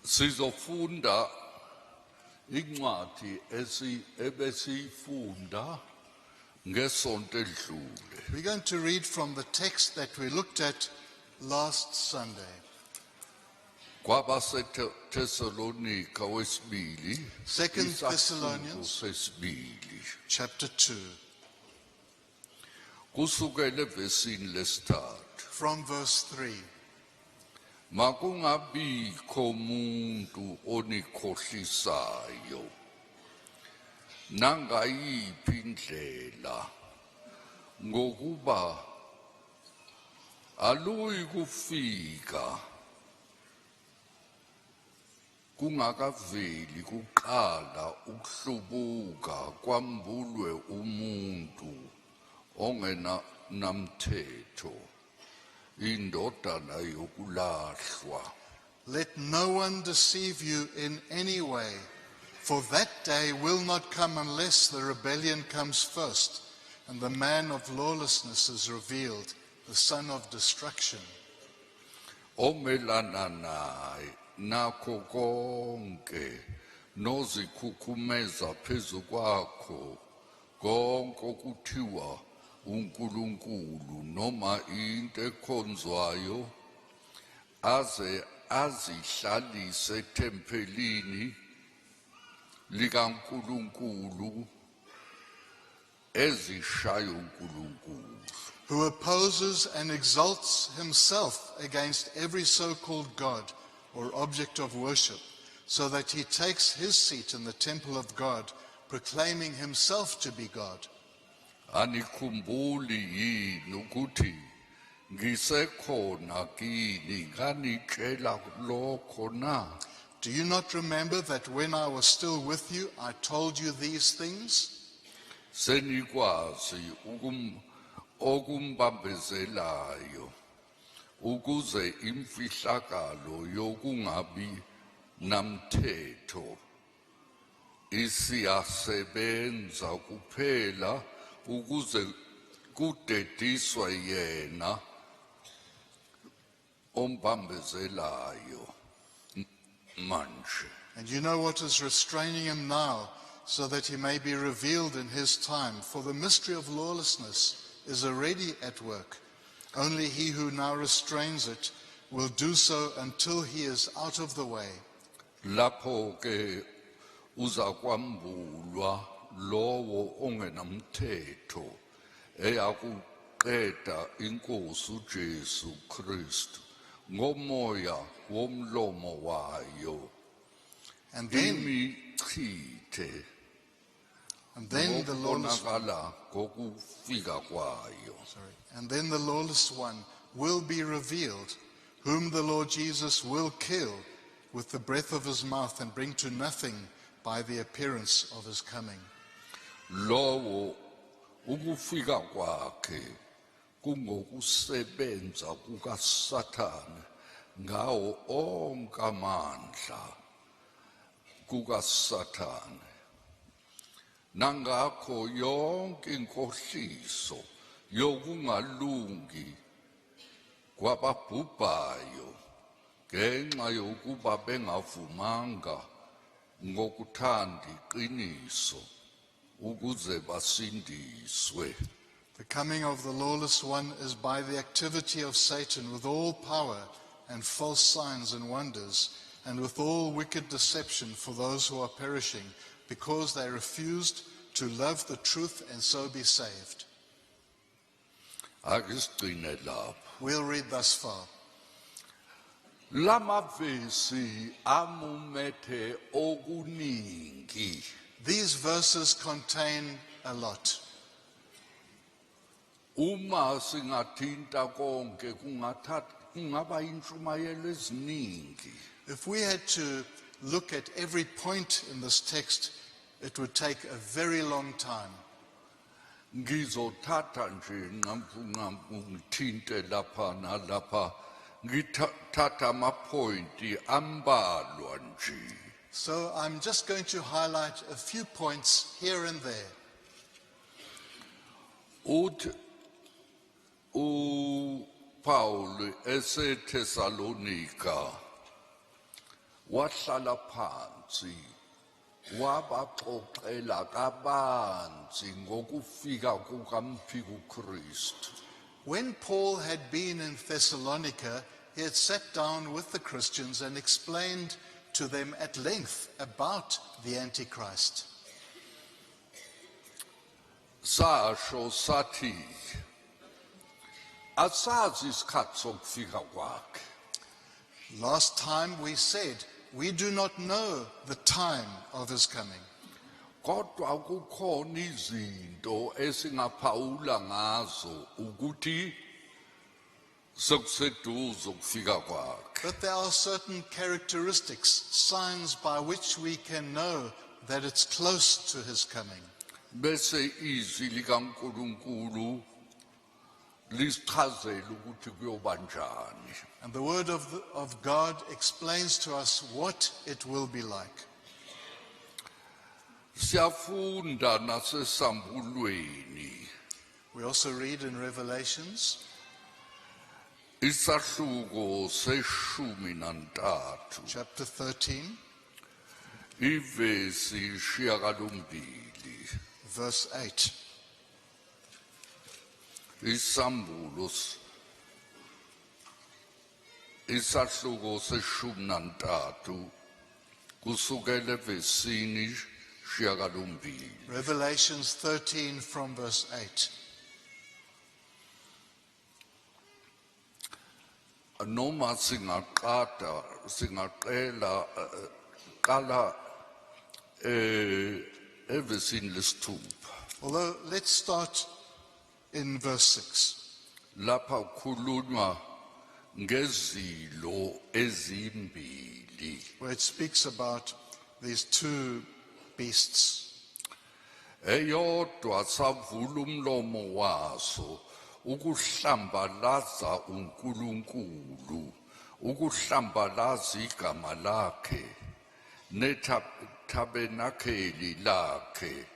Sizofunda incwadi ebesiyifunda ngesonto edlule. We're going to read from the text that we looked at last Sunday. KwabaseThessalonika wesibili, 2 isahluko Thessalonians sesibili. chapter 2, Kusukela evesini lesithathu. from verse 3. Makungabikho umuntu onikhohlisayo nangayiphi indlela, ngokuba aluyi kufika kungakaveli kuqala ukuhlubuka kwambulwe umuntu ongenamthetho, indodana yokulahlwa. Let no one deceive you in any way, for that day will not come unless the rebellion comes first, and the man of lawlessness is revealed, the son of destruction. Omelana naye nakho konke nozikhukhumeza phezu kwakho konke okuthiwa uNkulunkulu noma into ekhonzwayo, aze azihlalise ethempelini likaNkulunkulu ezishayo uNkulunkulu. Who opposes and exalts himself against every so-called God or object of worship, so that he takes his seat in the temple of God, proclaiming himself to be God. Anikhumbuli yini ukuthi ngisekhona kini nganitshela lokho na? Do you not remember that when I was still with you, I told you these things? Senikwazi okumbambezelayo, ukuze imfihlakalo yokungabi namthetho isiyasebenza kuphela ukuze kudediswe yena ombambezelayo manje. And you know what is restraining him now, so that he may be revealed in his time. For the mystery of lawlessness is already at work. Only he who now restrains it will do so until he is out of the way. Lapho ke uzakwambulwa lowo ongenamthetho eyakuqeda iNkosi uJesu Kristu ngomoya womlomo wayo, And then imichithe the lawless ngokubonakala ngokufika kwayo. And then the lawless one will be revealed, whom the Lord Jesus will kill with the breath of his mouth and bring to nothing by the appearance of his coming. Lowo ukufika kwakhe kungokusebenza kukaSathane ngawo onke amandla kukaSathane, nangakho yonke inkohliso yokungalungi kwababhubhayo ngenxa yokuba bengavumanga ngokuthanda iqiniso ukuze basindiswe. The coming of the lawless one is by the activity of Satan with all power and false signs and wonders, and with all wicked deception for those who are perishing, because they refused to love the truth and so be saved. Akusigcine lapho. We'll read thus far. Lamavesi amumethe okuningi. These verses contain a lot. Uma singathinta konke kungaba intshumayelo eziningi. If we had to look at every point in this text, it would take a very long time. Ngizothatha nje nqampu ngithinte lapha nalapha, ngithatha amaphointi ambalwa nje. So I'm just going to highlight a few points here and there. Uthi uPaul eseThessalonika wahlala phansi wabaxoxela kabanzi ngokufika kukaMphiko uKristu. When Paul had been in Thessalonica, he had sat down with the Christians and explained to them at length about the Antichrist. Sasho sathi asazi isikhathi sokufika kwakhe. Last time we said, we do not know the time of his coming. Kodwa kukhona izinto esingaphawula ngazo ukuthi sekuseduze ukufika kwakhe. But there are certain characteristics, signs by which we can know that it's close to his coming. Bese izwi likaNkulunkulu lisichazela ukuthi kuyoba njani. And the word of God explains to us what it will be like. Siyafunda nasesambulweni We also read in Revelations, isahluko seshumi nantathu chapter 13, ivesi shiyagalombili verse 8. isambulo isahluko seshumi nantathu kusukela evesini shiyagalombili. Revelations 13 from verse 8. Noma qala evesini lesithupha. Although, let's start in verse 6. Lapha kukhulunywa ngezilo ezimbili. Where it speaks about these two beasts. Eyodwa savula umlomo waso ukuhlambalaza uNkulunkulu, ukuhlambalaza igama lakhe nethabenakeli lakhe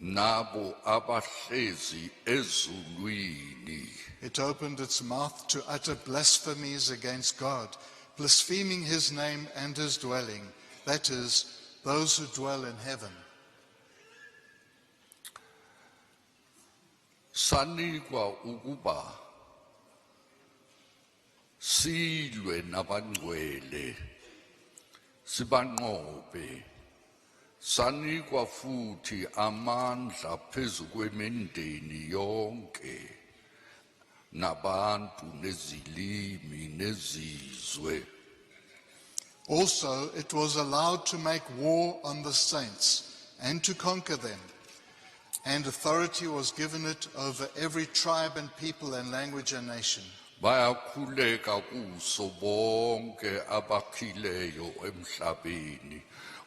nabo abahlezi ezulwini. It opened its mouth to utter blasphemies against God, blaspheming his name and his dwelling, that is, those who dwell in heaven. Sanikwa ukuba silwe nabangcwele sibanqobe, sanikwa futhi amandla phezu kwemindeni yonke nabantu nezilimi nezizwe. Also, it was allowed to make war on the saints and to conquer them. And authority was given it over every tribe and people and language and nation. Bayakhuleka kuso bonke abakhileyo emhlabeni,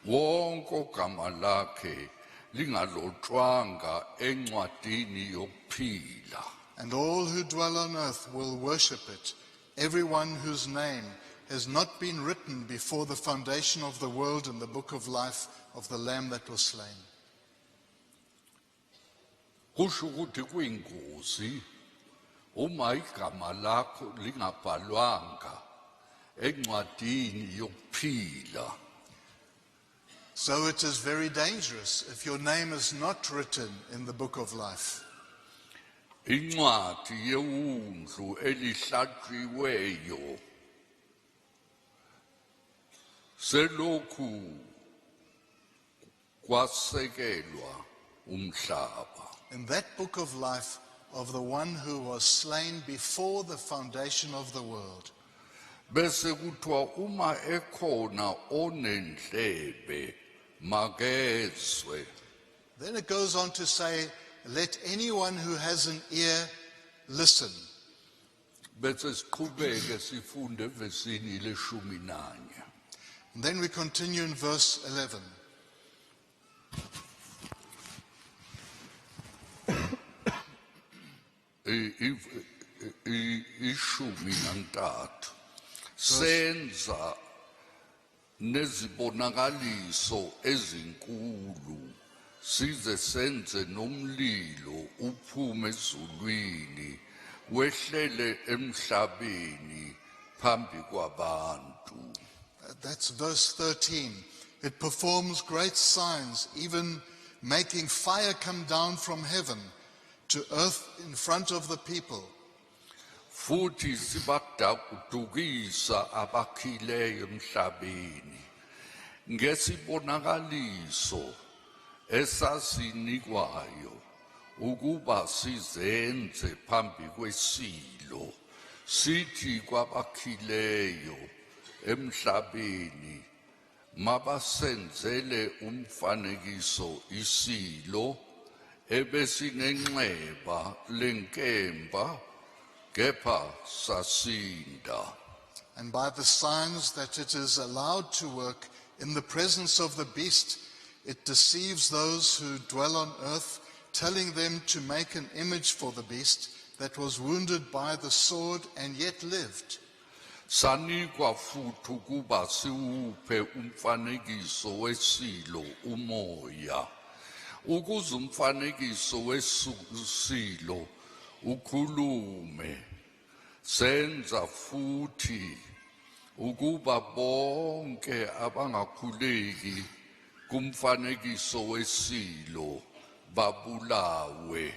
wonke ogama lakhe lingalotshwanga encwadini yokuphila. And all who dwell on earth will worship it, everyone whose name has not been written before the foundation of the world in the book of life of the Lamb that was slain. Kusho ukuthi kuyingozi uma igama lakho lingabhalwanga encwadini yokuphila. So it is very dangerous if your name is not written in the book of life. Incwadi yewundlu elihlatshiweyo selokhu kwasekelwa umhlaba. In that book of life of the one who was slain before the foundation of the world. Bese kuthiwa uma ekhona onendlebe makezwe. Then it goes on to say, let anyone who has an ear listen. Bese siqhubeke sifunde evesini leshumi nanye. And then we continue in verse 11. Ishumi nantathu senza nezibonakaliso ezinkulu size senze nomlilo uphume ezulwini wehlele emhlabeni phambi kwabantu. That's verse 13. It performs great signs, even making fire come down from heaven to earth in front of the people. Futhi sibadukisa abakhileyo emhlabeni ngesibonakaliso esasinikwayo ukuba sizenze phambi kwesilo sithi kwabakhileyo emhlabeni mabasenzele umfanekiso isilo ebesinenxeba lenkemba kepha sasinda. And by the signs that it is allowed to work in the presence of the beast, it deceives those who dwell on earth, telling them to make an image for the beast that was wounded by the sword and yet lived. Sanikwa futhi ukuba siwuphe umfanekiso wesilo umoya ukuze umfanekiso wesilo ukhulume. Senza futhi ukuba bonke abangakhuleki kumfanekiso wesilo babulawe.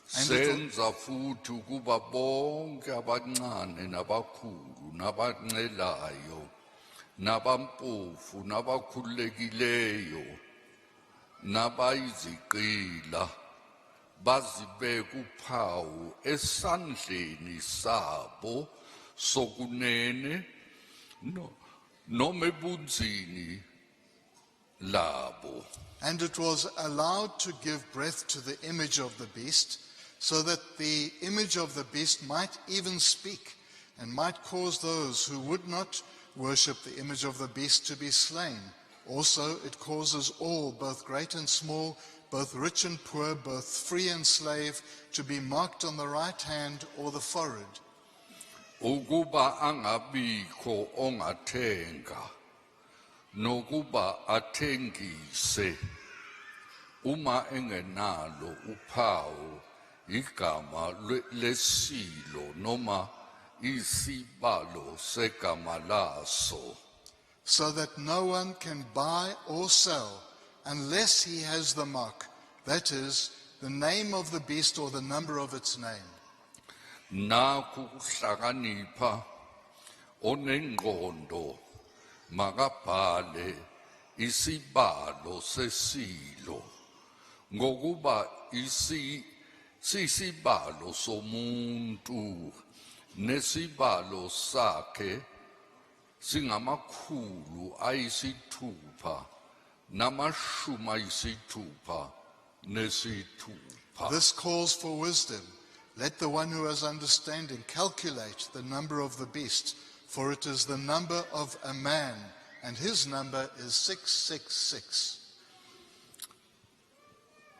Senza futhi ukuba bonke abancane nabakhulu nabancelayo nabampofu nabakhululekileyo nabayiziqila bazibeka uphawu esandleni sabo sokunene noma ebunzini labo. And it was allowed to give breath to the image of the beast, so that the image of the beast might even speak, and might cause those who would not worship the image of the beast to be slain. Also it causes all, both great and small, both rich and poor, both free and slave, to be marked on the right hand or the forehead. Ukuba angabikho ongathenga nokuba athengise uma engenalo uphawu igama lesilo noma isibalo segama laso. So that no one can buy or sell unless he has the mark, that is, the name of the beast or the number of its name. Nakhu kuhlakanipha onengqondo makabhale isibalo sesilo ngokuba sisibalo somuntu nesibalo sakhe singamakhulu ayisithupha namashumi ayisithupha nesithupha. This calls for wisdom. Let the one who has understanding calculate the number of the beast, for it is the number of a man, and his number is 666.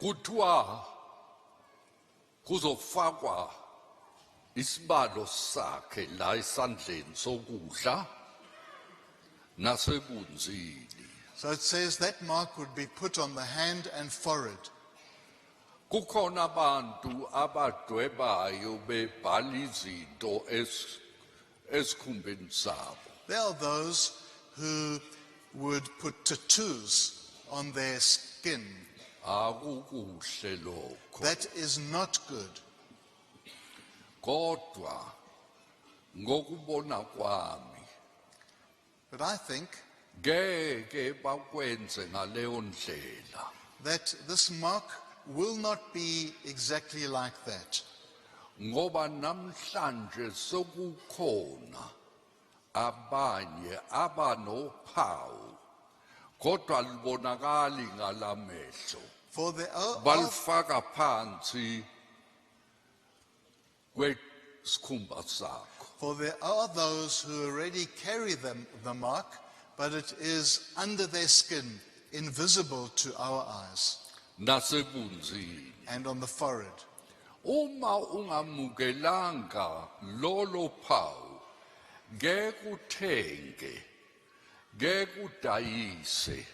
Kuthiwa kuzofakwa isibalo sakhe la esandleni sokudla nasebunzini. So it says that mark would be put on the hand and forehead. Kukhona abantu abadwebayo bebhala izinto esikhumbeni sabo. There are those who would put tattoos on their skin. Akukuhle lokho. That is not good. Kodwa ngokubona kwami But I think ngeke bakwenze ngaleyo ndlela. that this mark will not be exactly like that. Ngoba namhlanje sokukhona abanye abanophawu kodwa libonakali ngalamehlo. For there are Balifaka phansi kwesikhumba sakho. For there are those who already carry the mark, but it is under their skin, invisible to our eyes, Nasebunzini. and on the forehead. Uma ungamukelanga lolo phawu ngeke uthenge ngeke udayise.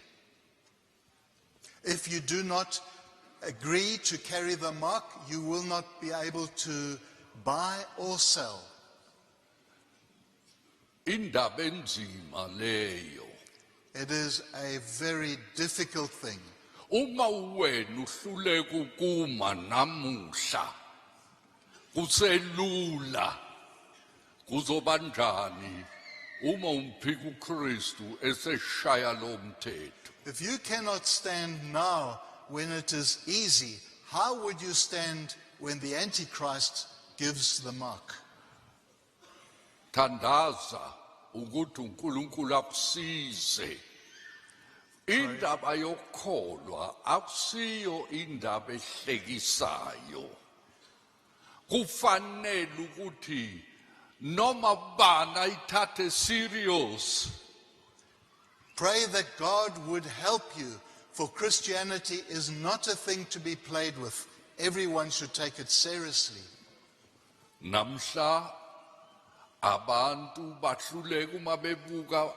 If you do not agree to carry the mark, you will not be able to buy or sell. indaba enzima leyo. It is a very difficult thing. Uma wena uhluleka ukuma namuhla kuselula kuzobanjani uma umphika uKristu eseshaya lo mthetho. If you cannot stand now when it is easy, how would you stand when the Antichrist gives the mark? Thandaza ukuthi uNkulunkulu akusize. Indaba yokholwa akusiyo indaba ehlekisayo. Kufanele ukuthi noma bana ithathe serious. Pray that God would help you, for Christianity is not a thing to be played with. Everyone should take it seriously. Namhla abantu bahluleka uma bebuka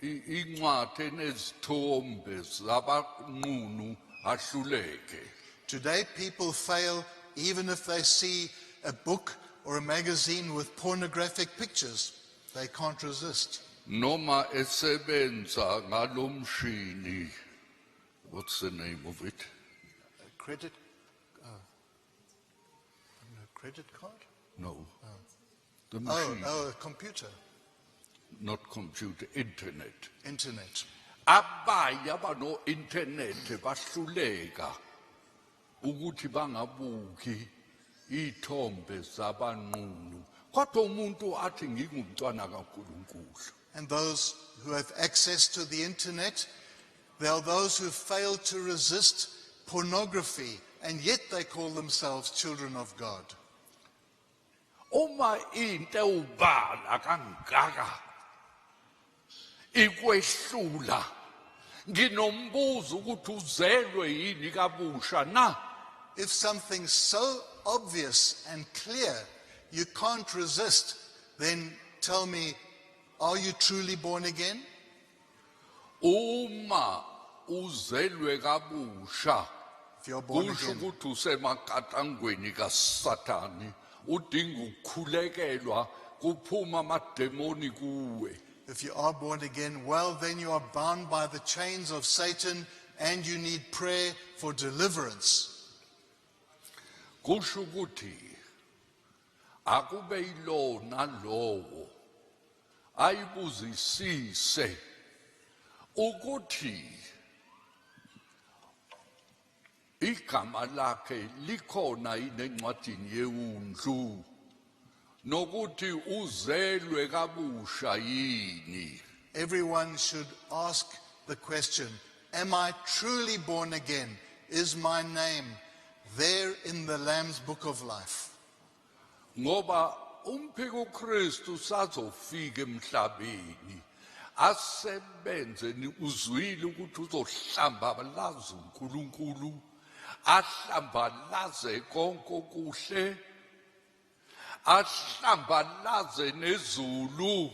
incwadi nezithombe zabanqunu ahluleke. Today people fail even if they see a book or a magazine with pornographic pictures. They can't resist. Noma esebenza ngalomshini, what's the name of it? Credit card? No. The machine, Oh, a computer, not computer, internet. internet. Abanye abano internet bahluleka ukuthi bangabuki ithombe zabanqunu. Kodwa umuntu athi ngingumntwana kaNkulunkulu. And those who have access to the internet, there are those who fail to resist pornography, and yet they call themselves children of God. Uma into ubala kangaka ikwehlula nginombuzo ukuthi uzelwe yini kabusha na. If something so obvious and clear you can't resist, then tell me, are you truly born again? Uma uzelwe kabusha If you're born kusho again, ukuthi usemakatangweni kaSathane udinga ukukhulekelwa kuphuma amademoni kuwe. if you are born again, well, then you are bound by the chains of Satan and you need prayer for deliverance. Kusho ukuthi akube yilo nalowo ayibuzisise ukuthi igama lakhe likhona yini encwadini yeWundlu nokuthi uzelwe kabusha yini. Everyone should ask the question, am I truly born again? Is my name there in the Lamb's Book of Life? Ngoba umphiko uKristu sazofika emhlabeni asebenze uzwile ukuthi uzohlamba lazi uNkulunkulu ahlamba laze konke okuhle ahlamba laze nezulu.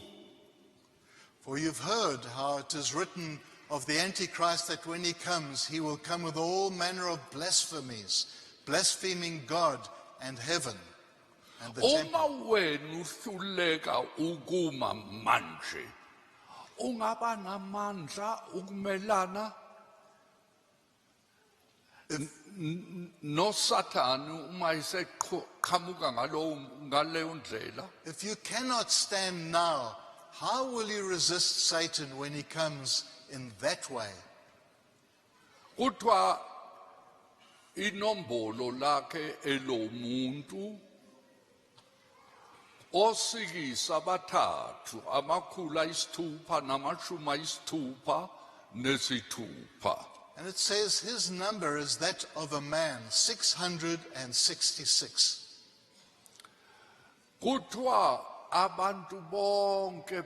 For you've heard how it is written of the Antichrist that when he comes, he will come with all manner of blasphemies, blaspheming God and heaven and the temple. Uma wena uhluleka ukuma manje ungaba namandla ukumelana noSathane uma iseqhamuka ngaleyo ndlela. If you cannot stand now, how will you resist Satan when he comes in that way? Kuthiwa inombolo lakhe elomuntu osikisa abathathu amakhulu ayisithupha namashumi ayisithupha nesithupha. And it says his number is that of a man, 666. Kuthiwa abantu bonke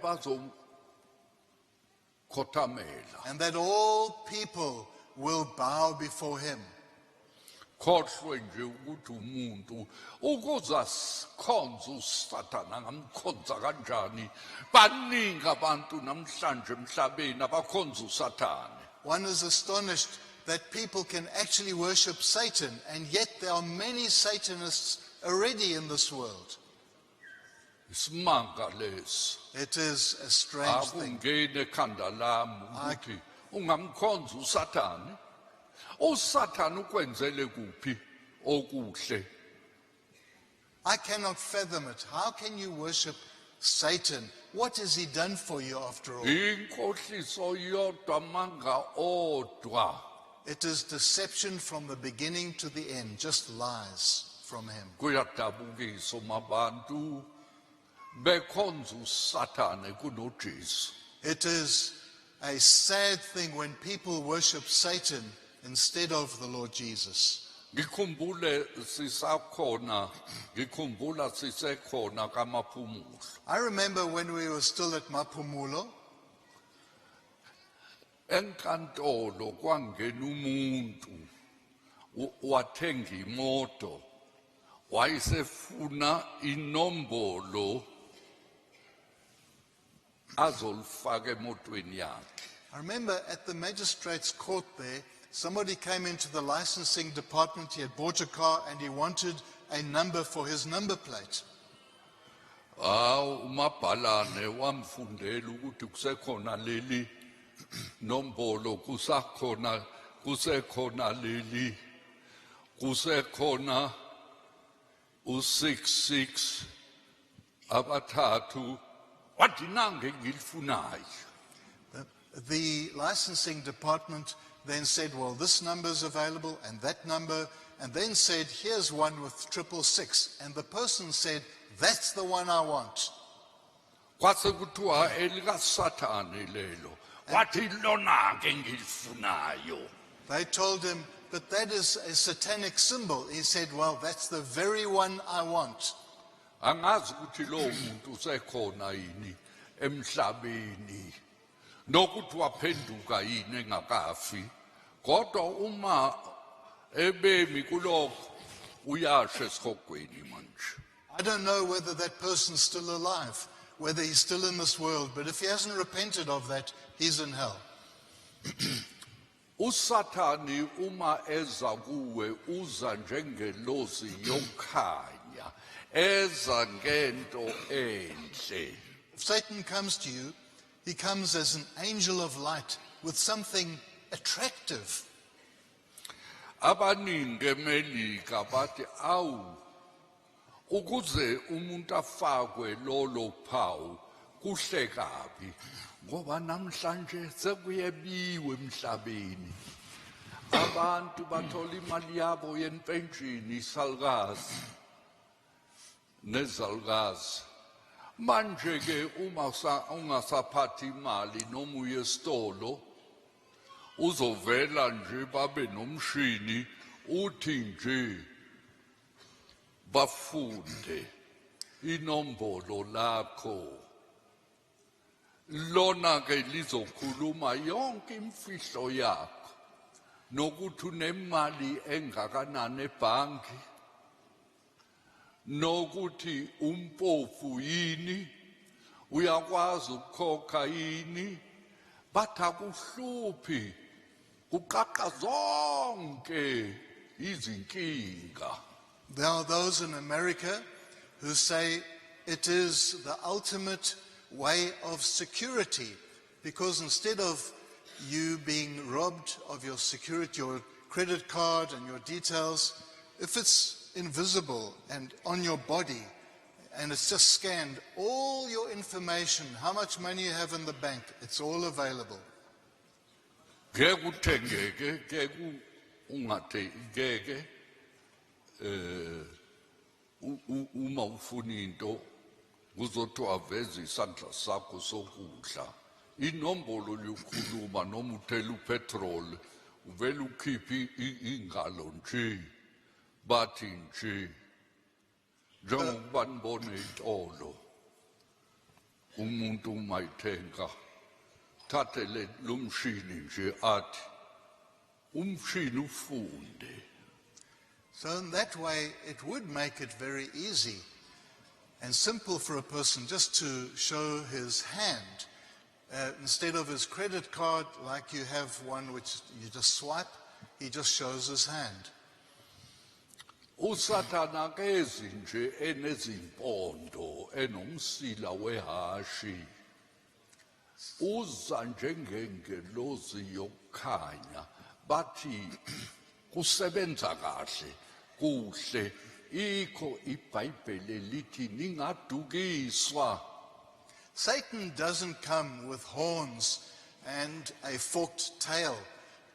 bazokhothamela. And that all people will bow before him. Khohlwe nje ukuthi umuntu ukuza sikhonza uSathane ngamkhonza kanjani. Baningi abantu namhlanje emhlabeni abakhonza uSathane. One is astonished that people can actually worship Satan, and yet there are many Satanists already in this world. Isimanga lesi. It is a strange thing. Akungene ekhanda lami ukuthi ungamkhonza uSathane. uSathane ukwenzele kuphi okuhle? I cannot fathom it. How can you worship Satan? What has he done for you after all? Inkohliso yodwa manga odwa. It is deception from the beginning to the end, just lies from him. Kuyadabukisa abantu bekhonza uSathane kunoJesu. It is a sad thing when people worship Satan instead of the Lord Jesus. Ngikhumbula sisekhona kaMaphumulo. I remember when we were still at Maphumulo, Enkantolo kwangena umuntu wathenga imoto wayesefuna inombolo azolifaka emotweni yakhe. I remember at the magistrate's court there, somebody came into the licensing department. He had bought a car and he wanted a number for his number plate. Umabhalane wamfundela ukuthi kusekhona leli nombolo kusekhona leli kusekhona u66 abathathu wathi nange ngilifunayo. The licensing department then said, well, this number is available and that number, and then said, here's one with 666. And the person said, that's the one I want. Kwase kuthiwa elikaSathane lelo wathi lona ke ngilifunayo. They told him, but that is a satanic symbol. He said, well, that's the very one I want. Angazi ukuthi lo muntu usekhona yini emhlabeni nokuthi waphenduka yini engakafi, kodwa uma ebemi kulokho uyasha esikhogweni manje. I don't know whether that person's still alive, whether he's still in this world, but if he hasn't repented of that, he's in hell. uSathane uma eza kuwe uza njengelozi yokhanya eza ngento enhle. If Satan comes to you, he comes as an angel of light with something attractive. Abaningi eMelika bathi awu ukuze umuntu afakwe lolo phawu kuhle kabi ngoba namhlanje sekuyebiwe emhlabeni. Abantu bathola imali yabo yenpenshini isalukazi nezalukazi. Manje ke uma ungasaphathi imali noma uye esitolo uzovela nje babe nomshini uthi nje bafunde inombolo lakho. Lona ke lizokhuluma yonke imfihlo yakho nokuthi unemali engakanani ebhanki nokuthi umpofu yini uyakwazi ukukhokha yini. Bathi akuhluphi kuqaqa zonke izinkinga. There are those in America who say it is the ultimate way of security, because instead of you being robbed of your security, your credit card and your details, if it's invisible and on your body and it's just scanned, all your information, how much money you have in the bank, it's all available. Uma ufuna into kuzothiwa veza isandla sakho sokudla, inombolo liyokhuluma noma uthela upetrol uvela ukhiphe ingalo nje bathi nje njengokuba nibone itolo umuntu uma ithenga thathe lo mshini nje athi umshini ufunde. So in that way, it would make it very easy and simple for a person just to show his hand. Instead of his credit card, like you have one which you just swipe, he just shows his hand. uSathana kezi nje enezimpondo enomsila wehashi uza njengengelozi yokukhanya bathi kusebenza kahle kuhle ikho iBhayibheli lithi ningadukiswa. Satan doesn't come with horns and a forked tail.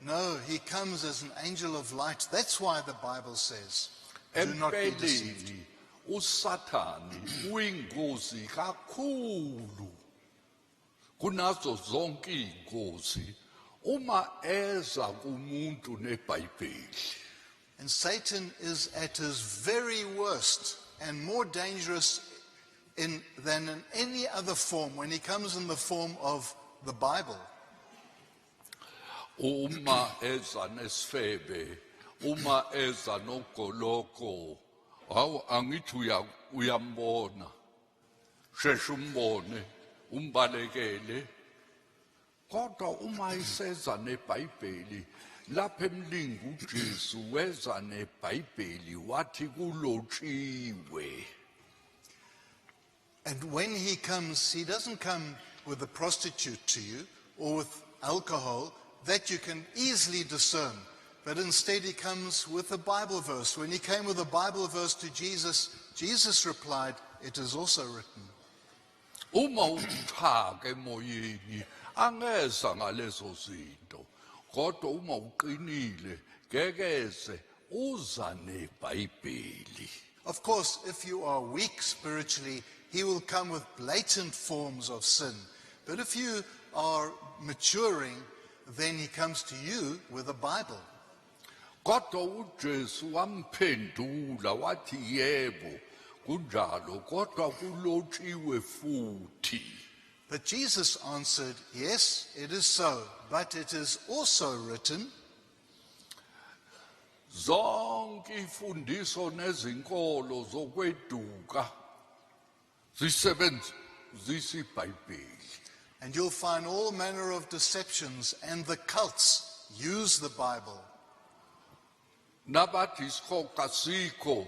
No, he comes as an angel of light. That's why the Bible says, do not be deceived. Empeleni uSathani uyingozi kakhulu kunazo zonke ingozi uma eza kumuntu neBhayibheli. And Satan is at his very worst and more dangerous than in any other form when he comes in the form of the Bible. Uma eza nesifebe, uma eza nogoloko, hawu angithi uyambona, sheshe umbone, umbalekele. Kodwa uma iseza neBhayibheli, lapha emlingo uJesu weza neBhayibheli wathi kulotshiwe. And when he comes, he doesn't come with a prostitute to you or with alcohol that you can easily discern. But instead he comes with a Bible verse. When he came with a Bible verse to Jesus, Jesus replied, "It is also written." Uma uthaka emoyeni angeza ngalezo zinto. Kodwa uma uqinile ngekeze uza neBhayibheli. Of course, if you are weak spiritually, he will come with blatant forms of sin. But if you are maturing, then he comes to you with a Bible. Kodwa uJesu wamphendula wathi yebo kunjalo kodwa kulotshiwe futhi. But Jesus answered, "Yes, it is so, but it is also written." Zonke imfundiso nezinkolo zokweduka zisebenzisa iBhayibheli. And you'll find all manner of deceptions, and the cults use the Bible. Nabathi isikhoka sikho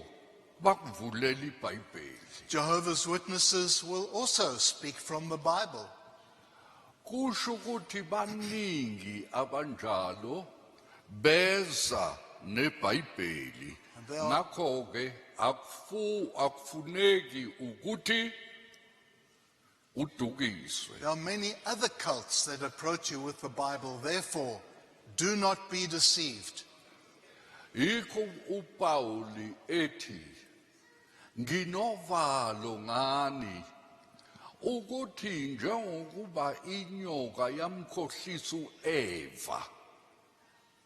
bakuvulela iBhayibheli. Jehovah's Witnesses will also speak from the Bible. Kusho ukuthi baningi abanjalo beza neBhayibheli. And they are- Ngakho ke akufuneki ukuthi udukiswe. There are many other cults that approach you with the Bible. Therefore, do not be deceived. Yikho uPauli ethi nginovalo ngani ukuthi njengokuba inyoka yamkhohlisa uEva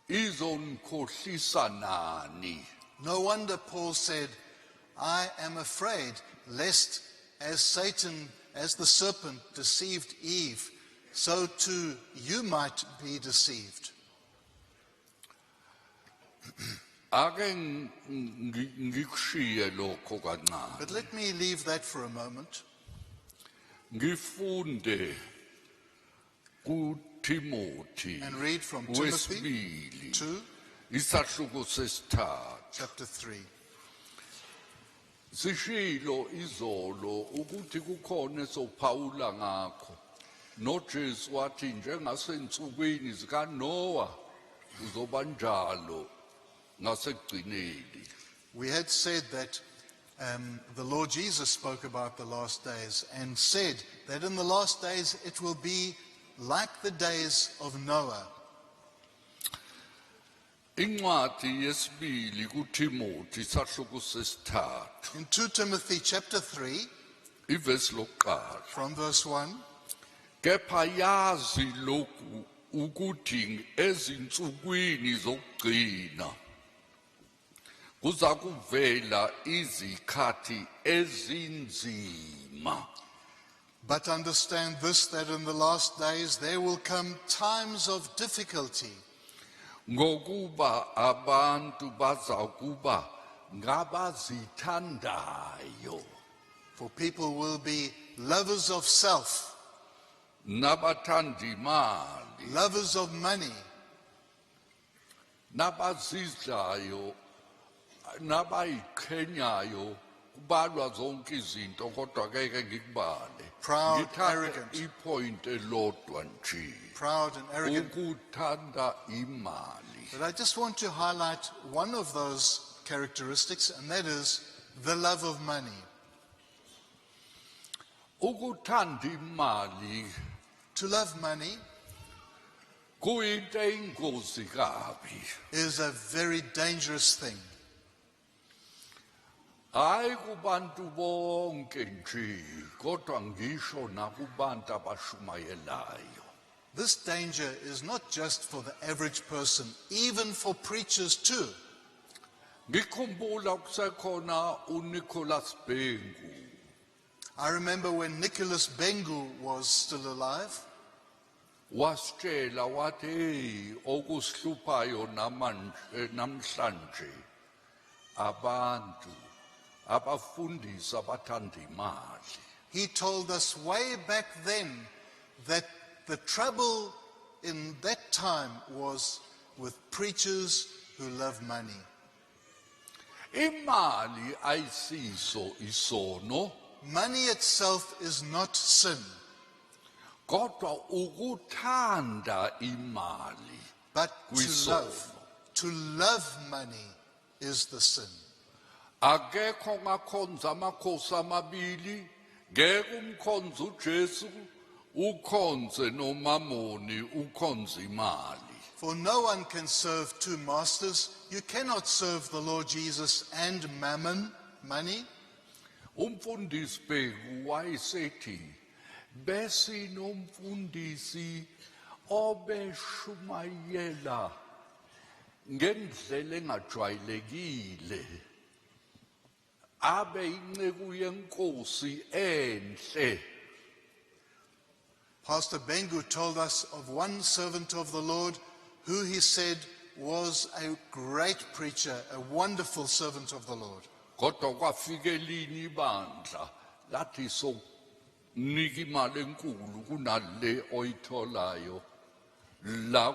izonkhohlisa nani. No wonder Paul said, "I am afraid lest as the serpent deceived Eve, so too you might be deceived." Ake ngikushiye lokho kancane. But let me leave that for a moment. Ngifunde kuTimothy And read from Timothy wesibili 2, isahluko sesithathu. chapter 3. Sishilo izolo ukuthi kukhona esophawula ngakho. NoJesu wathi njengasensukwini zikaNoah uzoba njalo ngasekugcineni. We had said that the Lord Jesus spoke about the last days and said that in the last days it will be like the days of Noah. Incwadi yesibili kuTimothy isahluko sesithathu. In 2 Timothy chapter 3, Ivesi lokuqala. from verse 1, Kepha yazi lokhu ukuthi ezinsukwini zokugcina kuza kuvela izikhathi ezinzima. but understand this, that in the last days there will come times of difficulty. Ngokuba abantu bazakuba ngabazithandayo For people will be lovers of self, nabathanda imali lovers of money, nabazidlayo nabayiqhenyayo kubalwa zonke izinto kodwa keke ngikubale. Proud, Ngithathe arrogant. ipoint elodwa nje. Proud and arrogant. Ukuthanda imali. But I just want to highlight one of those characteristics, and that is the love of money. Ukuthanda imali To love money kuyinto eyingozi kabi. is a very dangerous thing. Hayi kubantu bonke nje kodwa ngisho nakubantu abashumayelayo. This danger is not just for the average person, even for preachers too. Ngikhumbula kusekhona uNicholas Bengu. I remember when Nicholas Bengu was still alive, Wasitshela wathi hey okusihluphayo namhlanje abantu abafundisi abathanda imali. he told us way back then that the trouble in that time was with preachers who love money. Imali ayisiso isono Money itself is not sin, kodwa ukuthanda imali but kuyisono. to love money is the sin. Akekho ngakhonza amakhosi amabili, ngeke umkhonze uJesu, ukhonze noMamoni, ukhonze imali. For no one can serve two masters. You cannot serve the Lord Jesus and mammon, money. Umfundisi Bhengu wayesethi besinomfundisi obeshumayela ngendlela engajwayelekile abe inceku yenkosi enhle. Pastor Bengu told us of one servant of the Lord who he said was a great preacher, a wonderful servant of the Lord. Kodwa kwafika elinye ibandla lathi sokunika imali enkulu kunale oyitholayo la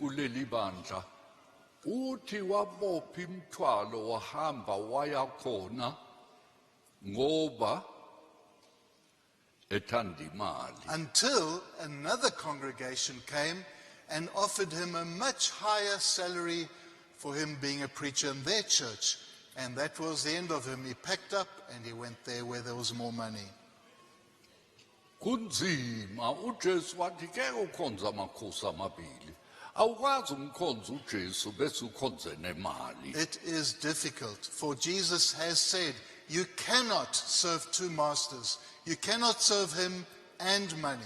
kuleli bandla. Uthi wabopha imthwalo wahamba waya khona ngoba ethanda imali. Until another congregation came and offered him a much higher salary for him being a preacher in their church. And that was the end of him. He packed up and he went there where there was more money. Kunzima uJesu wathi ke ukhonza amakhosi amabili. Awukwazi umkhonza uJesu bese ukhonze nemali. It is difficult, for Jesus has said, you cannot serve two masters. You cannot serve him and money.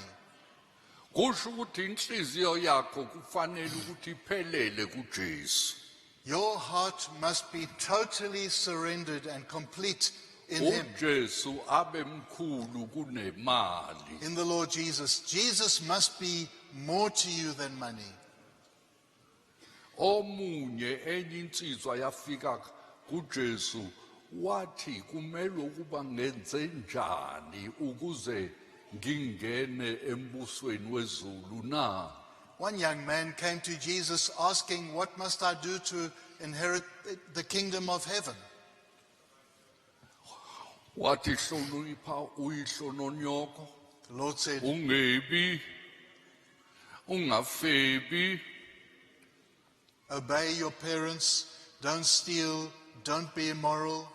Kusho ukuthi inhliziyo yakho kufanele ukuthi iphelele kuJesu. Your heart must be totally surrendered and complete in him, uJesu abe mkhulu kunemali. in the Lord Jesus. Jesus must be more to you than money. Omunye enye insizwa yafika kuJesu wathi kumele ukuba ngenze njani ukuze ngingene embusweni wezulu na. One young man came to Jesus asking, what must I do to inherit the kingdom of heaven? Wathi hlonipha uyihlo nonyoko, The Lord said, ungebi, ungafebi, obey your parents, don't steal, don't be immoral.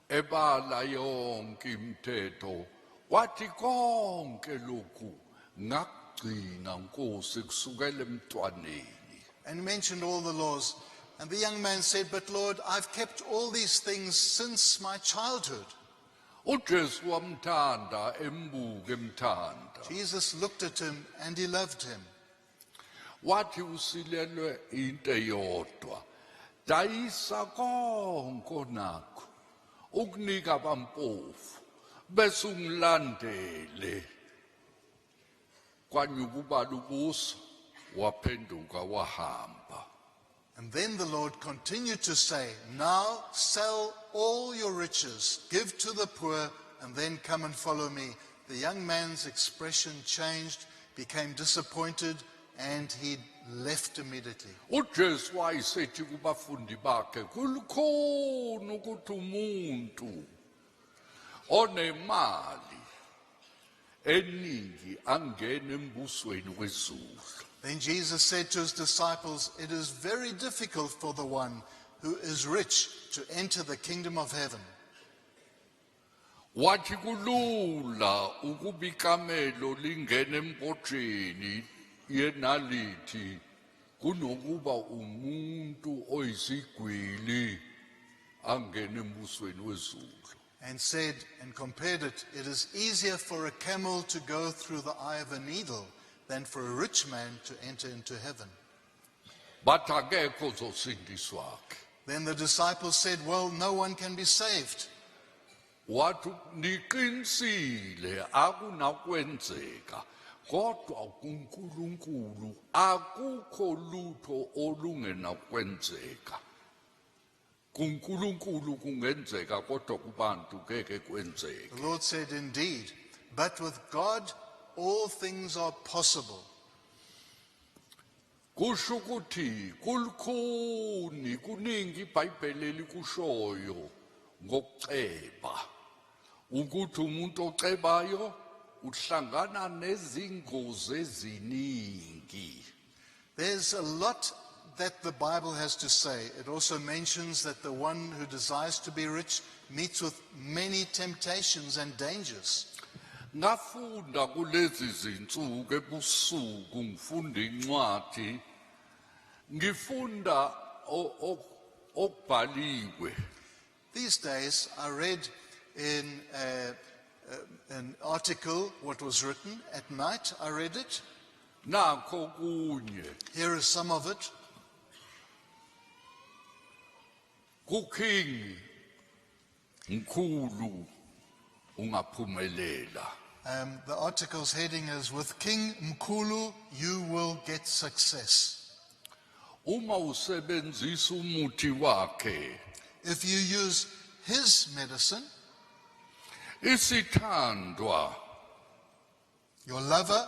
ebala yonke imithetho. Wathi konke lokhu ngakugcina Nkosi kusukela emntwaneni. And he mentioned all the laws. And the young man said, but Lord, I've kept all these things since my childhood. uJesu wamthanda embuka emthanda. Jesus looked at him and he loved him. Wathi usilelwe into eyodwa, dayisa konke onakho ukunika abampofu bese ungilandele. Kwanyuka ubala ubuso waphenduka wahamba. And then the Lord continued to say, now sell all your riches, give to the poor, and then come and follow me. The young man's expression changed, became disappointed, and he left immediately. uJesu wayesethi kubafundi bakhe kulikhona ukuthi umuntu onemali eningi angene embusweni wezulu. Then Jesus said to his disciples, it is very difficult for the one who is rich to enter the kingdom of heaven. Wathi kulula ukuba ikamelo lingene embotsheni yenalithi kunokuba umuntu oyisigwili angene embusweni wezulu. And said and compared it, it is easier for a camel to go through the eye of a needle than for a rich man to enter into heaven. Bathi akekho ozosindiswa ke. Then the disciples said, well, no one can be saved. Wathi niqinisile akunakwenzeka kodwa kuNkulunkulu akukho lutho olungenakwenzeka. KuNkulunkulu kungenzeka kodwa kubantu ngeke kwenzeke. The Lord said, indeed, but with God all things are possible. Kusho ukuthi kulikhuni kuningi iBhayibheli likushoyo ngokuceba ukuthi umuntu ocebayo uhlangana nezingozi eziningi. There's a lot that the Bible has to say. It also mentions that the one who desires to be rich meets with many temptations and dangers. Ngafunda kulezi zinsuku ebusuku ngifunda incwadi ngifunda okubhaliwe. These days I read in an article what was written at night. I read it. Nakho kunye Here is some of it. kuKing mkhulu ungaphumelela. The article's heading is, with King Mkulu, you will get success. Uma usebenzisa umuthi wakhe If you use his medicine, isithandwa your lover,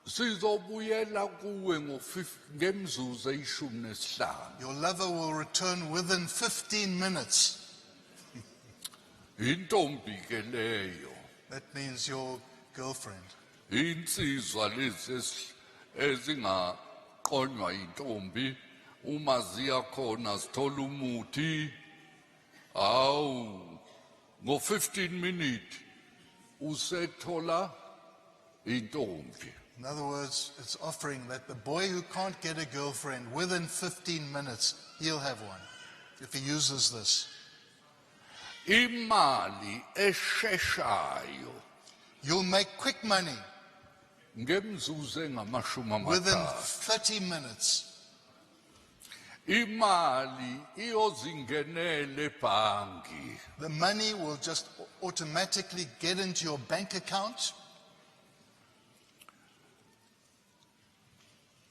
sizobuyela kuwe ngemzuzu eyishumi nesihlanu. your lover will return within 15 minutes. Intombi ke leyo, That means your girlfriend. insizwa lezi ezingaqonywa intombi uma ziya khona zithola umuthi awu ngo-15 minutes usethola intombi. In other words, it's offering that the boy who can't get a girlfriend within 15 minutes, he'll have one if he uses this. Imali esheshayo You'll make quick money ngemzuzu engamashumi within amathathu. 30 minutes. Imali iyozingenela ebhangi. The money will just automatically get into your bank account.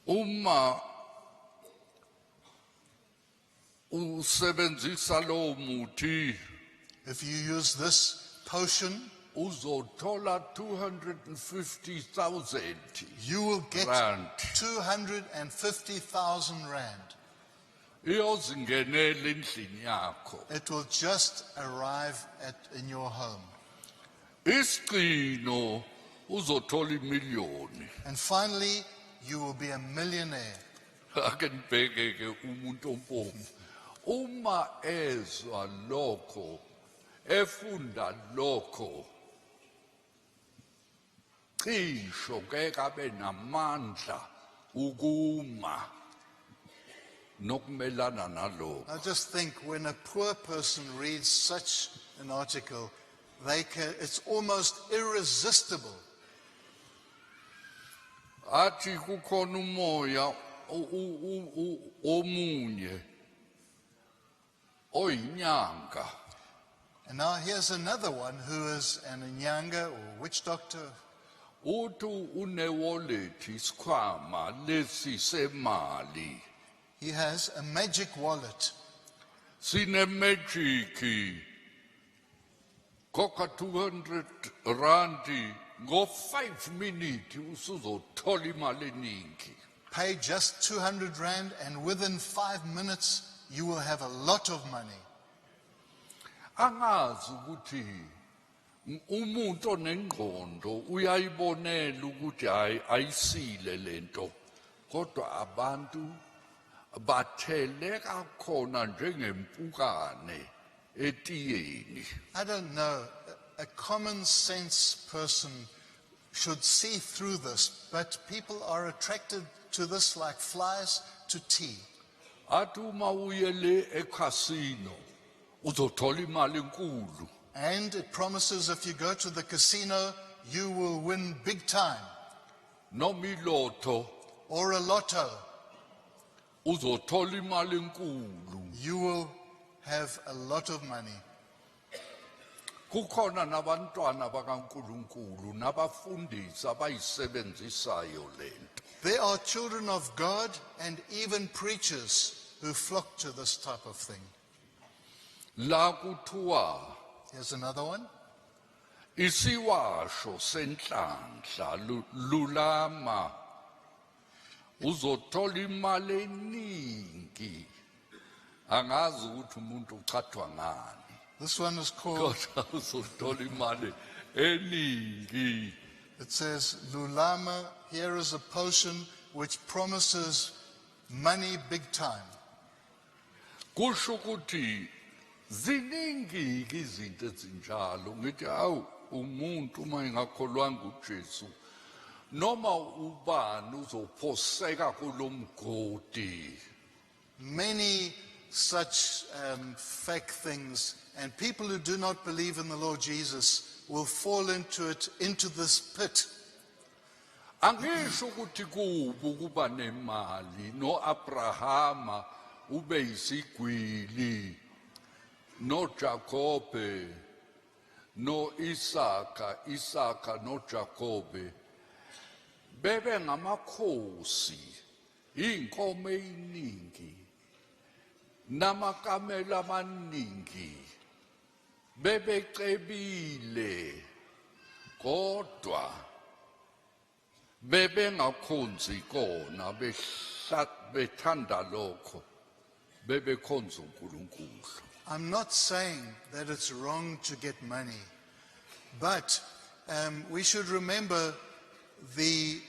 Uma usebenzisa lo muthi If you use this potion, uzothola 250,000 you will get rand. 250,000 rand. Iyozingenela endlini yakho. It will just arrive in your home. Isigcino uzothola imiliyoni. And finally, you will be a millionaire. Ake nibheke ke umuntu ompomfu. Uma ezwa lokho, efunda lokho, cisho ngeke abe namandla ukuma nokumelana nalokho. Now just think, when a poor person reads such an article, it's almost irresistible. Athi kukhona umoya omunye oyinyanga. And now here's another one who is an inyanga or witch doctor. Uthi une-wallet isikhwama lesi semali. He has a magic wallet. Sine-magic. Khokha 200 randi ngo-5 minutes usuzothola imali eningi. Pay just 200 rand, and within 5 minutes, you will have a lot of money. Angazi ukuthi umuntu onengqondo uyayibonela ukuthi hayi ayisile lento, kodwa abantu batheleka khona njengempukane etiyeni. I don't know, a common sense person should see through this, but people are attracted to this like flies to tea. Athi uma uyele eCasino uzothola imali enkulu. And it promises if you go to the casino, you will win big time. Noma iLotto Or a lotto, uzothola imali enkulu. you will have a lot of money. Kukhona nabantwana bakaNkulunkulu nabafundisi abayisebenzisayo lento. There are children of God and even preachers who flock to this type of thing. La kuthiwa Here's another one. isiwasho senhlanhla lulama uzothola imali eningi. Angazi ukuthi umuntu uchathwa ngani. This one is called, Kodwa uzothola imali eningi. it says, Lulama. Here is a potion which promises money big time. Kusho ukuthi ziningi izinto ezinjalo. Ngithi awu umuntu uma engakholwanga uJesu noma ubani uzophoseka kulomgodi. Many such fake things, and people who do not believe in the Lord Jesus will fall into it, into this pit. Angisho ukuthi kubo kuba nemali. No-Abrahama ube yisigwili, no-Jacobe, no-Isaka, Isaka no-Jacobe bebe ngamakhosi, inkomo eyiningi, namakamela amaningi, bebecebile, kodwa bebengakhonzi kona, bethanda lokho, bebekhonza uNkulunkulu. I'm not saying that it's wrong to get money, but we should remember the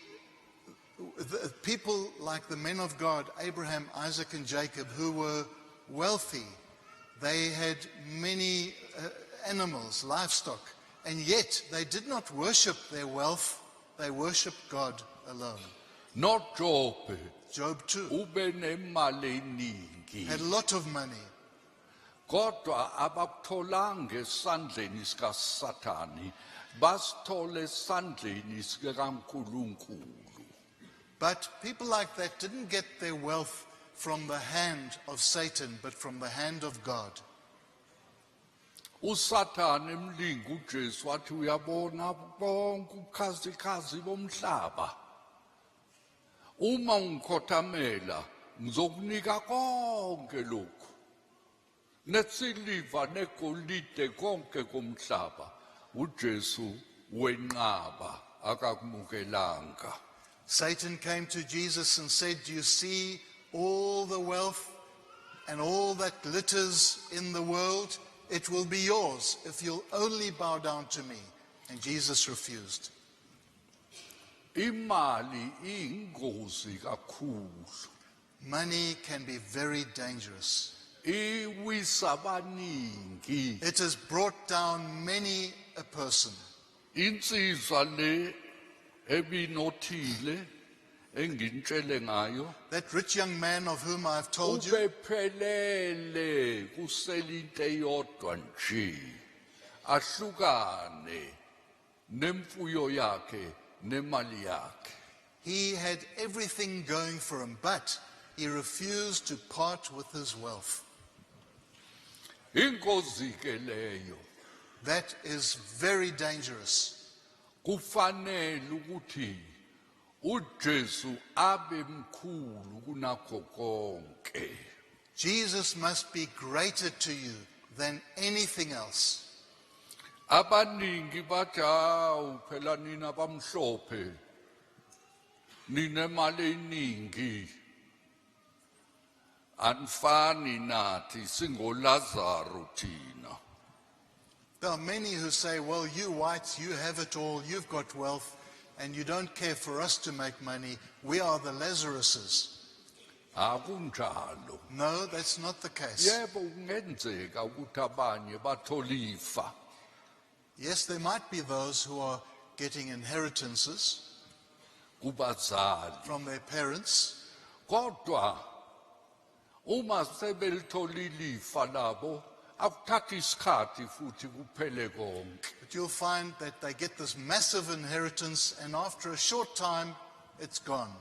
people like the men of God, Abraham, Isaac, and Jacob, who were wealthy. They had many animals, livestock, and yet they did not worship their wealth, they worshiped God alone. Not Job, Job too ube nemali eningi, had a lot of money, kodwa abakutholanga esandleni sikaSathane, basithole esandleni sikaNkulunkulu. but people like that didn't get their wealth from the hand of Satan, but from the hand of God. uSathane emlinga uJesu wathi uyabona bonke ubukhazikhazi bomhlaba, uma ungikhothamela ngizokunika konke lokhu, nesiliva negolide konke komhlaba. uJesu wenqaba, akakumukelanga. Satan came to Jesus and said, "Do you see all the wealth and all that glitters in the world? It will be yours if you'll only bow down to me." And Jesus refused. Imali iyingozi kakhulu. Money can be very dangerous. Iwisa abaningi. It has brought down many a person. Insizwa le ebinothile engintshele ngayo, That rich young man of whom I've told you, ubephelele kusela into eyodwa nje, ahlukane nemfuyo yakhe nemali yakhe. he had everything going for him, but he refused to part with his wealth. Ingozi ke leyo. That is very dangerous. Kufanele ukuthi uJesu abe mkhulu kunakho konke. Jesus must be greater to you than anything else. Abaningi bathi hawu phela nina bamhlophe ninemali eningi anifani nathi singolazaro thina. There are many who say, well, you whites, you have it all, you've got wealth, and you don't care for us to make money. We are the Lazaruses. Akunjalo. No, that's not the case. Yebo kungenzeka ukuthi abanye bathola ifa. Yes, there might be those who are getting inheritances Kubazali. from their parents, Kodwa uma sebelitholile ifa labo akuthathi isikhathi futhi kuphele konke. but you'll find that they get this massive inheritance, and after a short time, it's gone.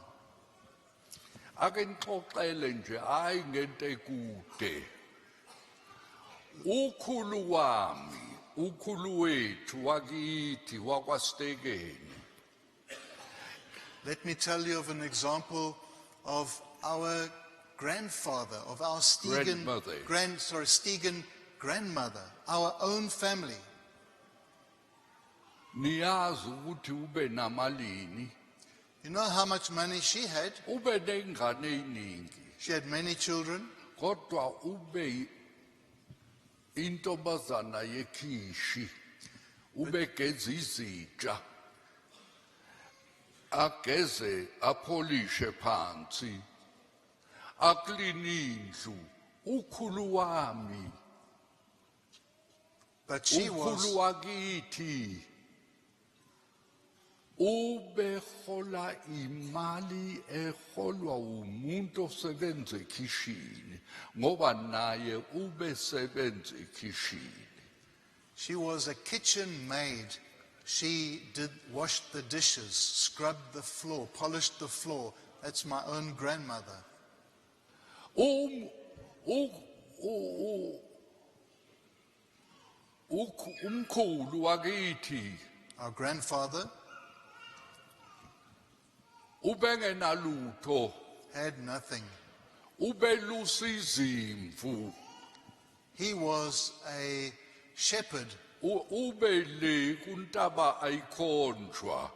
Ake ngixoxele nje hayi ngento ekude. Ukhulu wami, ukhulu wethu wakithi wakwaStekeni. Let me tell you of an example of our grandfather, of our Stegen Grandmother. Stegen grandmother, our own family. Niyazi ukuthi ube namalini, You know how much money she had? ube nengane eziningi, She had many children, kodwa ube intombazana yekhishi, ube geza izitsha, ageze apholishe phansi, akline indlu, ukhulu wami, but she ukhulu was wakithi ube hola imali eholwa umuntu osebenza ekhishini ngoba naye ube sebenza ekhishini. She was a kitchen maid. She did wash the dishes, scrubbed the floor, polished the floor. That's my own grandmother. Umkhulu wakithi Our grandfather ubengenalutho, had nothing. ubelusa izimvu, He was a shepherd. ube le kuntaba ayikhonjwa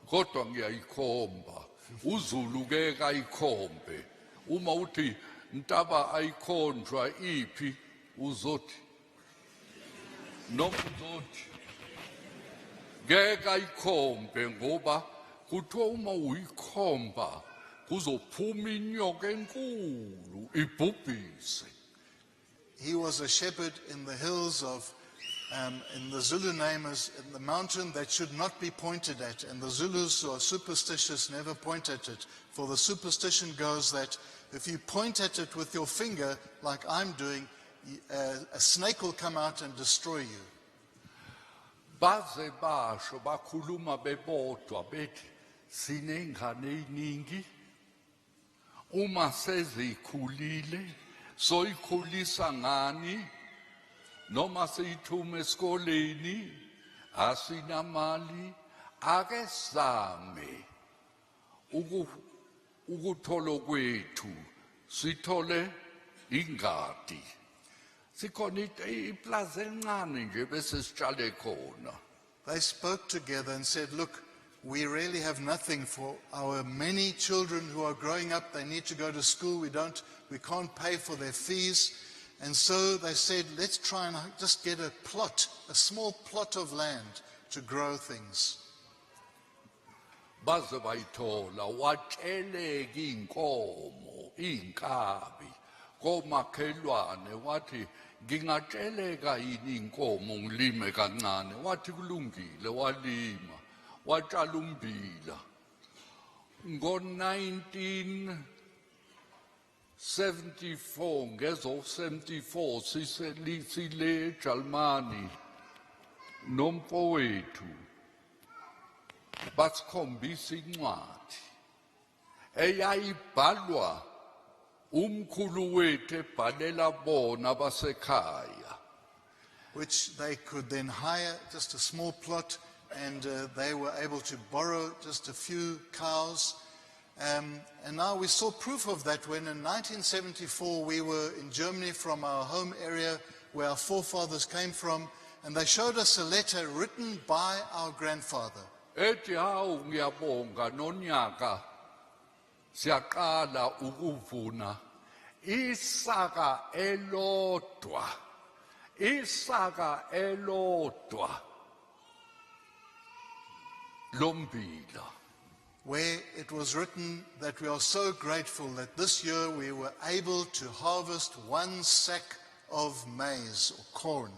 kodwa ngiyayikhomba uZulu ke kayikhombe uma uthi ntaba ayikhonjwa iphi uzothi noma uzothi ngeke ayikhombe ngoba kuthiwa uma uyikhomba kuzophuma inyoka enkulu ibhubhise. He was a shepherd in the hills of, in the Zulu name is in the mountain that should not be pointed at. And the Zulus who are superstitious never point at it. For the superstition goes that if you point at it with your finger, like I'm doing, a snake will come out and destroy you. Baze basho bakhuluma bebodwa bethi sinengane eziningi uma sezikhulile soyikhulisa ngani noma seyithuma esikoleni asinamali ake same ukuthola kwethu sithole ingadi sikhona iplaza encane nje bese sitshale khona. They spoke together and said, look, we really have nothing for our many children who are growing up. They need to go to school. We can't pay for their fees. And so they said, let's try and just get a plot, a small plot of land to grow things. Baze bayithola watsheleka inkomo inkabi komakhelwane wathi ngingatsheleka yini inkomo ngilime kancane wathi kulungile walima watshala umbila ngo-1974 ngezo-74 sisele eJalimani nomfowethu basikhombisa incwadi eyayibhalwa umkhulu wethu ebhalela bona basekhaya which they could then hire just a small plot, and they were able to borrow just a few cows. And now we saw proof of that when in 1974 we were in Germany from our home area where our forefathers came from, And they showed us a letter written by our grandfather. ethi hawu ngiyabonga nonyaka siyaqala ukuvuna isaka elodwa lombila. Where it was written that we are so grateful that this year we were able to harvest 1 sack of maize or corn.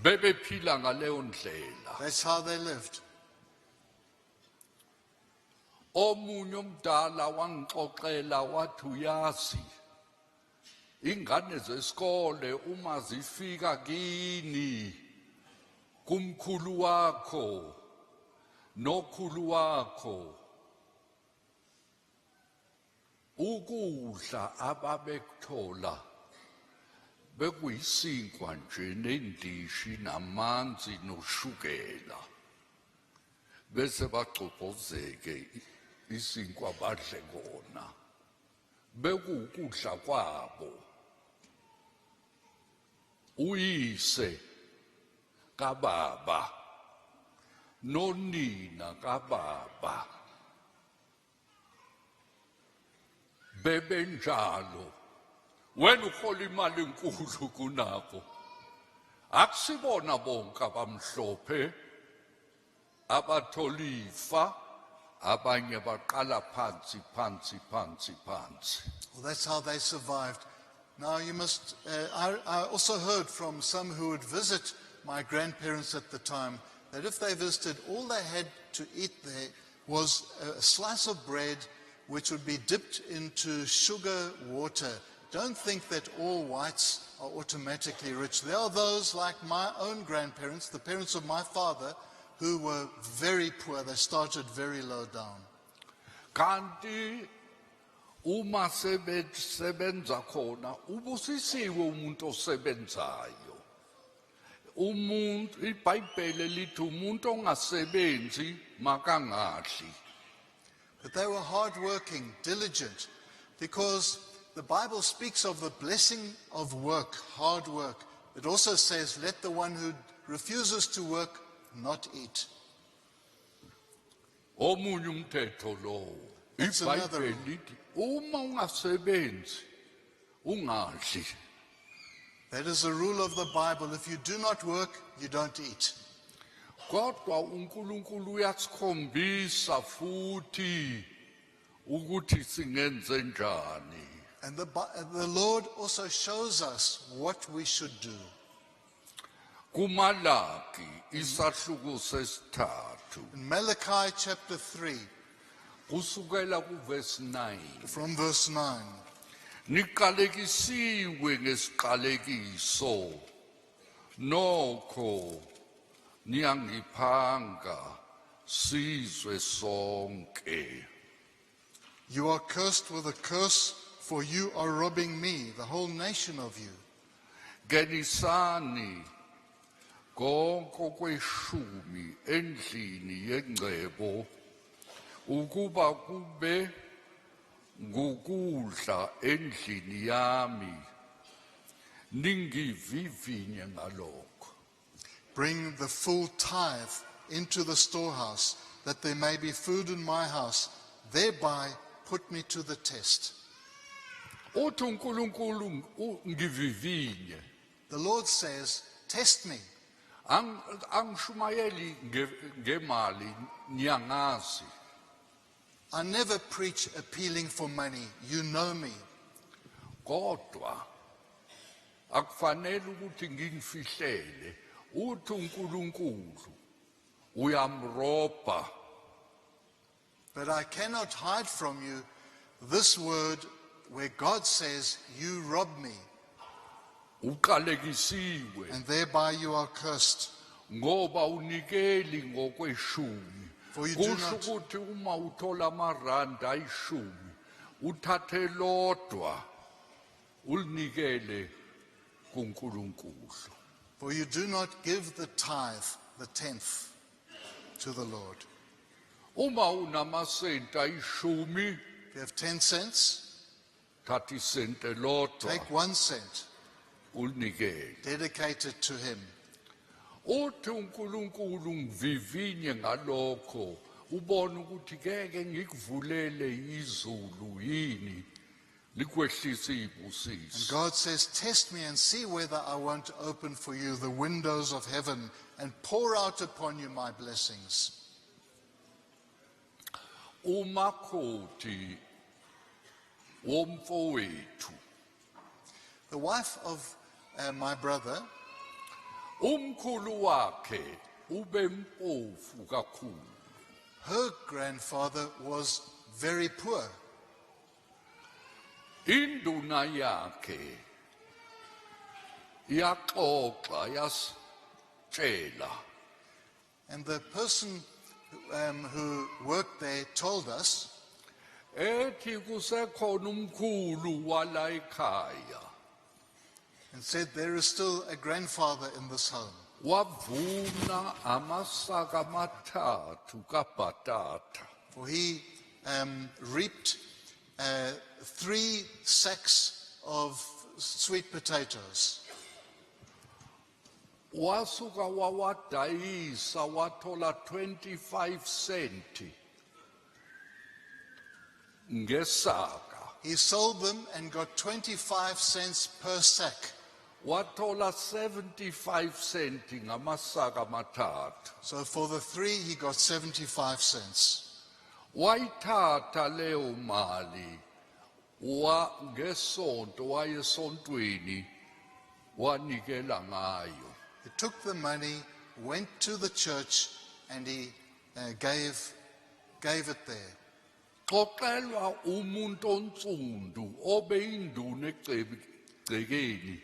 Bebephila ngaleyo ndlela. That's how they lived. Omunye umdala wangixoxela wathi uyazi ingane zesikole uma zifika kini kumkhulu wakho nokhulu wakho ukudla ababekuthola bekuyisinkwa nje nendishi namanzi noshukela bese bagcobhozeke isinkwa badle kona bekukudla kwabo. Uyise kababa nonina kababa bebenjalo. Wena uhola imali enkulu kunabo. Akusibona bonke abamhlophe abatholifa abanye baqala phansi. Well, that's how they survived. Now you must, I also heard from some who would visit my grandparents at the time that if they visited, all they had to eat there was a slice of bread which would be dipped into sugar water. Don't think that all whites are automatically rich. There are those like my own grandparents, the parents of my father, who were very poor. They started very low down. Kanti uma sebenza khona ubusisiwe umuntu osebenzayo. Umuntu iBhayibheli lithi umuntu ongasebenzi makangadli. But they were hardworking, diligent, because the Bible speaks of the blessing of work, hard work. It also says, let the one who refuses to work not eat. Omunye umthetho lowo. iBhayibheli lithi uma ungasebenzi ungadli. That is the rule of the Bible. If you do not work, you don't eat. Kodwa uNkulunkulu uyasikhombisa futhi ukuthi singenze njani. And the Lord also shows us what we should do. Kumalaki isahluko sesithathu In Malachi chapter 3, kusukela kuverse 9. from verse 9, Niqalekisiwe ngesiqalekiso nokho niyangiphanga sizwe sonke. you are cursed with a curse, for you are robbing me, the whole nation of you. Genisani konke kweshumi endlini yengcebo ukuba kube ngukudla endlini yami ningivivinye ngalokho. Bring the full tithe into the storehouse, that there may be food in my house. Thereby put me to the test. Uthi uNkulunkulu ngivivinye. The Lord says, test me. Angishumayeli ngemali niyangazi. I never preach appealing for money. You know me. Kodwa akufanele ukuthi ngingifihlele. Uthi uNkulunkulu uyamroba. But I cannot hide from you this word where God says, you rob me, Uqalekisiwe and thereby you are cursed. ngoba unikeli ngokweshumi. For you do Kusho not- ukuthi uma uthola amarandi ayishumi uthathe lodwa ulinikele kuNkulunkulu. For you do not give the tithe, the tenth, to the Lord. Uma unamasenti ayishumi If you have 10 cents, thatha isente lodwa take 1 cent. unikele. dedicated to him. Uthi uNkulunkulu ngivivinye ngalokho ubone ukuthi keke ngikuvulele izulu yini likwehlise And ibusiso. God says, test me and see whether I won't open for you the windows of heaven and pour out upon you my blessings. Umakoti womfowethu The wife of my brother, umkhulu wakhe ubempofu kakhulu. her grandfather was very poor. Induna yakhe yaxoxa yasitshela And the person who worked there told us ethi kusekhona umkhulu wala ekhaya and said, there is still a grandfather in this home. wavuna amasaka amathathu kabhatata. For he reaped 3 sacks of sweet potatoes. Wasuka wawadayisa wathola 25 centi ngesaka. He sold them and got 25 cents per sack. Wathola 75 centi ngamasaka amathathu. So for the 3, he got 75 cents. Wayithatha leyo mali ngesonto wayesontweni wanikela ngayo. He took the money, went to the church, and he gave it there. Xoxelwa umuntu onsundu obeyinduna egcekeni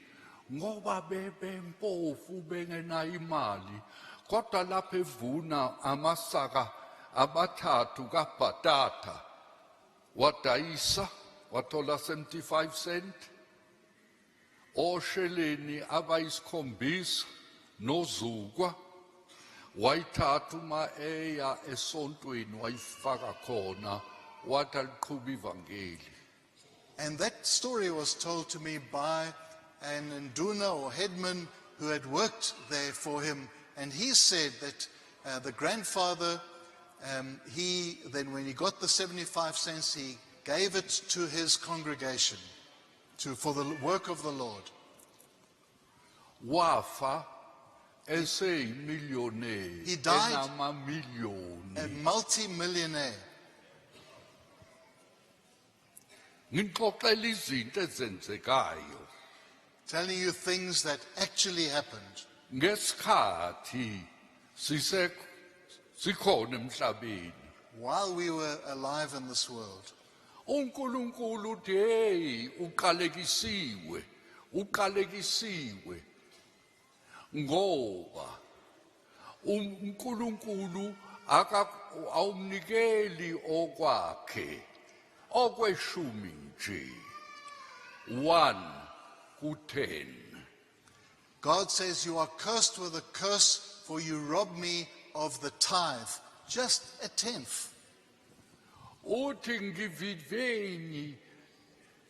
ngoba bebempofu bengenayo imali kodwa lapho evuna amasaka amathathu kabhatata wadayisa wathola 75 cent osheleni abayisikhombisa nozukwa wayithatha uma eya esontweni wayifaka khona wathi aliqhuba ivangeli. And that story was told to me by an nduna or headman who had worked there for him. And he said that the grandfather, then when he got the 75 cents, he gave it to his congregation for the work of the Lord. Wafa eseyimillionaire He died a enamamiliyoni. multi-millionaire. Ngixoxela izinto ezenzekayo Telling you things that actually happened. ngesikhathi sikhona emhlabeni. While we were alive in this world. uNkulunkulu uthi hey uqalekisiwe ngoba uNkulunkulu awumnikeli okwakhe okweshumi nje 1 ku10. God says, you are cursed with a curse, for you robbed me of the tithe, just a 10th. Uthi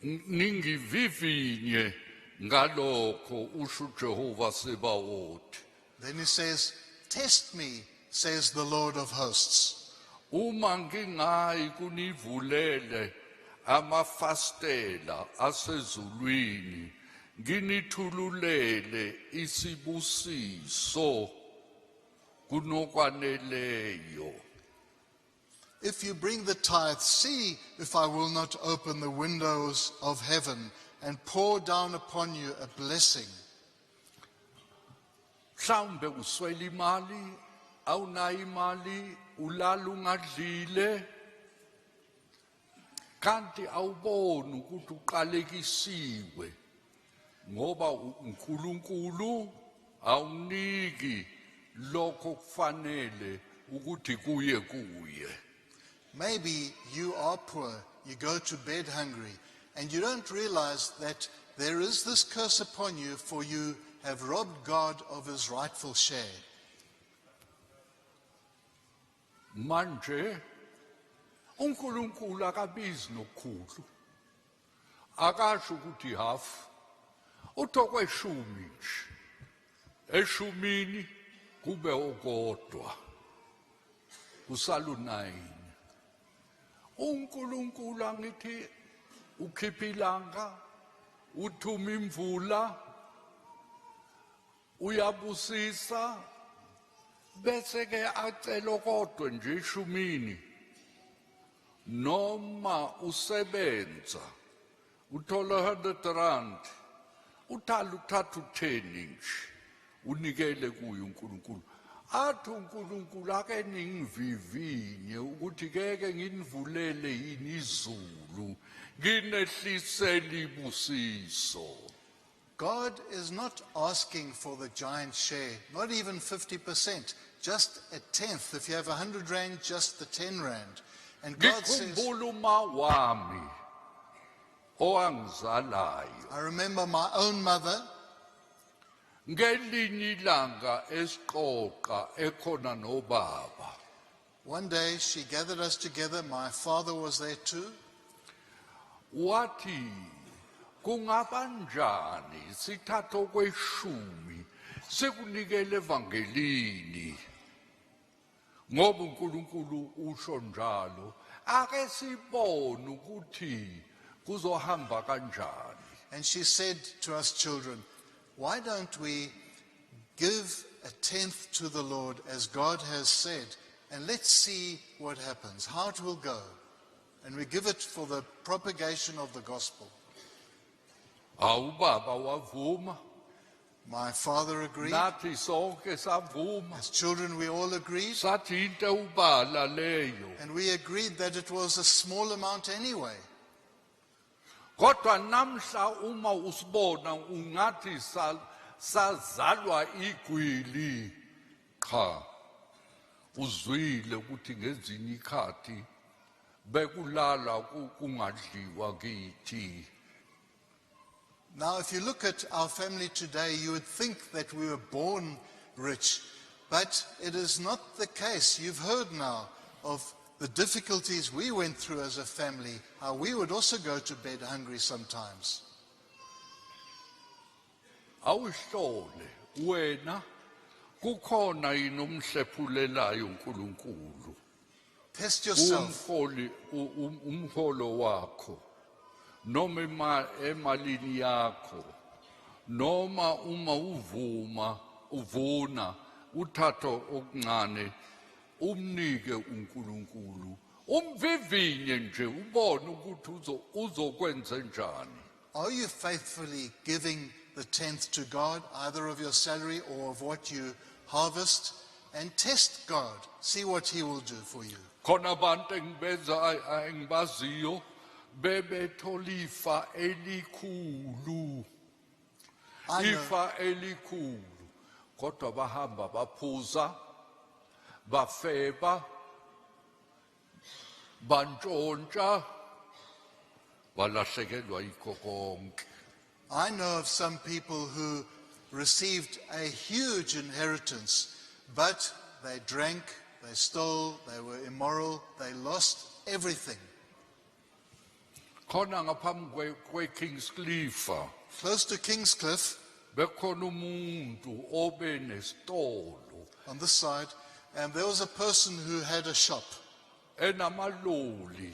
ningivivinye ngalokho usho Jehova Sebawothi. Then he says, test me, says the Lord of hosts. Uma ngingayi kunivulele amafastela asezulwini nginithululele isibusiso kunokwaneleyo. If you bring the tithe, see if I will not open the windows of heaven and pour down upon you a blessing. Mhlawumbe uswela imali, awunayo imali, ulala ungadlile, kanti awuboni ukuthi uqalekisiwe ngoba uNkulunkulu awuniki lokho kufanele ukuthi kuye. Maybe you are poor, you go to bed hungry, and you don't realize that there is this curse upon you, for you have robbed God of his rightful share. Manje uNkulunkulu akabizi nokukhulu, akasho ukuthi half, Utokweshumi nje. Eshumini kube okodwa. Kusala u-9. uNkulunkulu angithi ukhipha ilanga, uthuma imvula, uyabusisa, bese ke acela kodwa nje eshumini noma usebenza uthola 100 rand, uthatha u10 nje unikele kuye uNkulunkulu. Athi uNkulunkulu ake ningivivinye ukuthi keke nginivulele yini izulu nginehlisele ibusiso. God is not asking for the giant share, not even 50%, just a tenth. If you have 100 rand, just the 10 rand. And God says, Ngikhumbula uma wami owangizalayo I remember my own mother, ngelinye ilanga esiqoqa ekhona nobaba. one day she gathered us together, my father was there too. Wathi kungabanjani sithatha okweshumi sekunikele evangelini ngoba uNkulunkulu usho njalo, ake sibone ukuthi kuzohamba kanjani. And she said to us children, why don't we give a tenth to the Lord as God has said, and let's see what happens, how it will go. And we give it for the propagation of the gospel. Awubaba wavuma, My father agreed. nathi sonke savuma, As children, we all agreed. sathi into ubala leyo. And we agreed that it was a small amount anyway. Kodwa namhla uma usibona ungathi sazalwa igwili, cha, uzwile ukuthi ngezinye ikhathi bekulala kungadliwa kithi. Now, if you look at our family today, you would think that we were born rich, but it is not the case. You've heard now of the difficulties we went through as a family, how we would also go to bed hungry sometimes. Awuhlole wena kukhona yini umhlephulelayo uNkulunkulu Test yourself. umholo wakho noma emalini yakho noma uma uvuna uthatho okuncane umnike uNkulunkulu, umvivinye nje ubone ukuthi uzokwenza njani. Are you faithfully giving the tenth to God, either of your salary or of what you harvest? And test God. See what He will do for you. Khona abantu engibaziyo bebethola ifa elikhulu, I know, ifa elikhulu, kodwa bahamba baphuza, bafeba, bantshontsha, balahlekelwa yikho konke. I know of some people who received a huge inheritance, but they drank, they stole, they were immoral, they lost everything. Khona ngaphambi kweKingscliff Close to Kingscliff, bekhona umuntu obe nesitolo on this side, and there was a person who had a shop enamaloli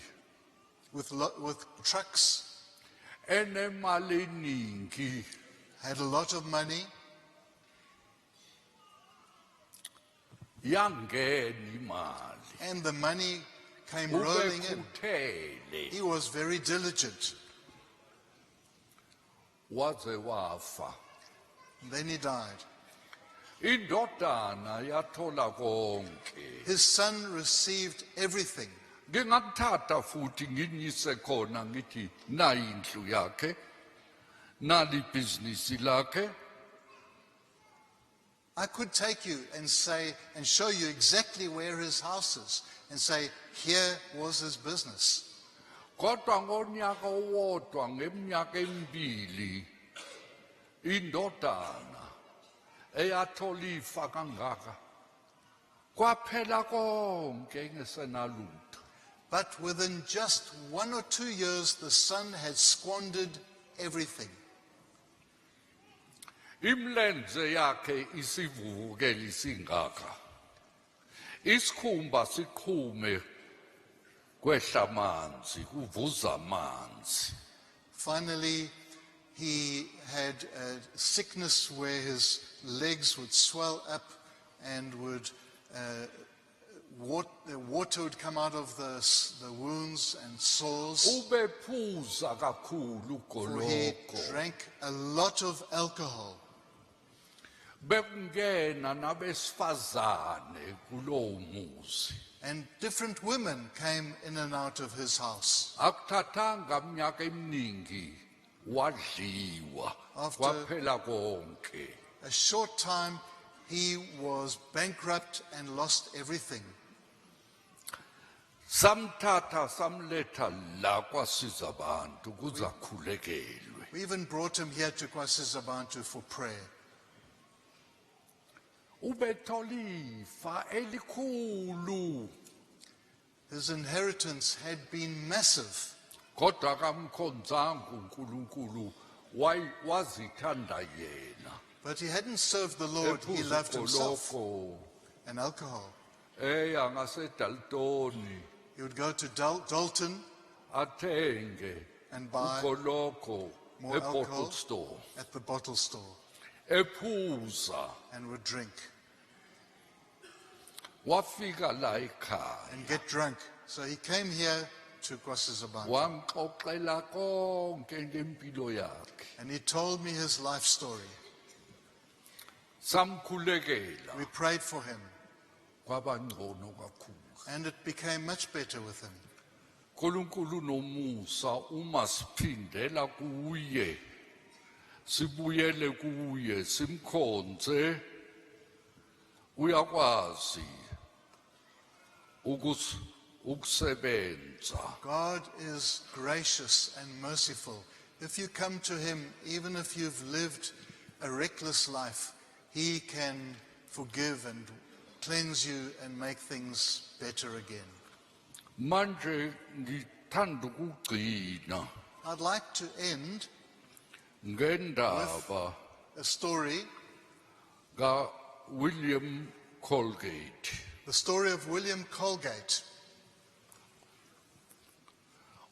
with trucks, enemali eningi, had a lot of money, yangena imali, and the money came rolling in. ubekhuthele, He was very diligent. waze wafa. And then he died. Indodana yathola konke. His son received everything. Ngingakuthatha futhi nginyise khona ngithi nayi indlu yakhe, nali ibhizinisi lakhe, I could take you and say, and show you exactly where his house is, and say, here was his business. kodwa ngonyaka owodwa ngeminyaka emibili indodana eyathola ifa kangaka kwaphela konke engesenalutho. But within just 1 or 2 years, the son had squandered everything. Imlenze yakhe isivuvukele singaka. Isikhumba siqhume kwehla amanzi, kuvuza amanzi. Finally, he had a sickness where his legs would swell up and would water would come out of the wounds and sores. Ubephuza kakhulu For he goloko. drank a lot of alcohol. Bekungena nabesifazane kulowo muzi. And different women came in and out of his house. Akuthathanga iminyaka eminingi wadliwa After- kwaphela konke. A short time, he was bankrupt and lost everything. Samthatha samletha la kwasiza abantu kuze akhulekelwe. We even brought him here to KwaSizaBantu for prayer. Ubethola ifa elikhulu His inheritance had been massive, kodwa kamkhonzanga uNkulunkulu wazithanda yena. but he hadn't served the Lord, he Ephuza loved himself ugoloko, and alcohol. eya ngaseDaltoni He would go to Dalton athenge and buy ugoloko more ebottle alcohol store at the bottle store ephuza and would drink wafika la ekhaya and get drunk. So he came here to KwaSizaBantu wangixoxela konke ngempilo yakhe and he told me his life story. samkhulekela We prayed for him kwabangcono kakhulu. and it became much better with him. uNkulunkulu nomusa uma siphindela kuye sibuyele kuye simkhonze uyakwazi ukusebenza. God is gracious and merciful. If you come to him, even if you've lived a reckless life, he can forgive and cleanse you and make things better again. Manje ngithanda ukugcina I'd like to end ngendaba a story, ka William Colgate. the story of William Colgate.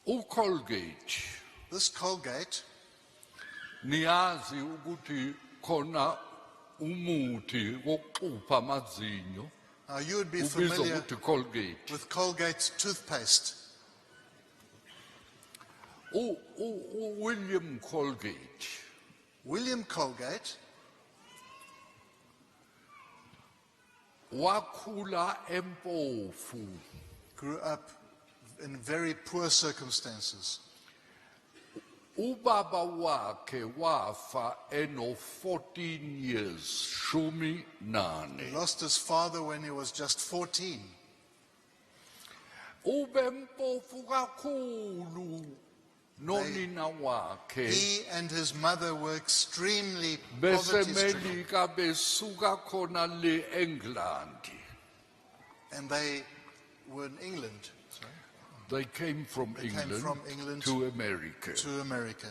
uColgate This Colgate, niyazi ukuthi khona umuthi wokuxupha amazinyo now you would be ubizwa familiar ukuthi Colgate. with Colgate's toothpaste. William Colgate William Colgate wakhula eMpofu grew up in very poor circumstances. ubaba wakhe wafa eno 14 years shumi He nane lost his father when he was just 14. ubempofu kakhulu nonina wakhe He and his mother were extremely bese poverty-stricken, Melika besuka khona le England. and they were in England, They came from came England from England to America. to America.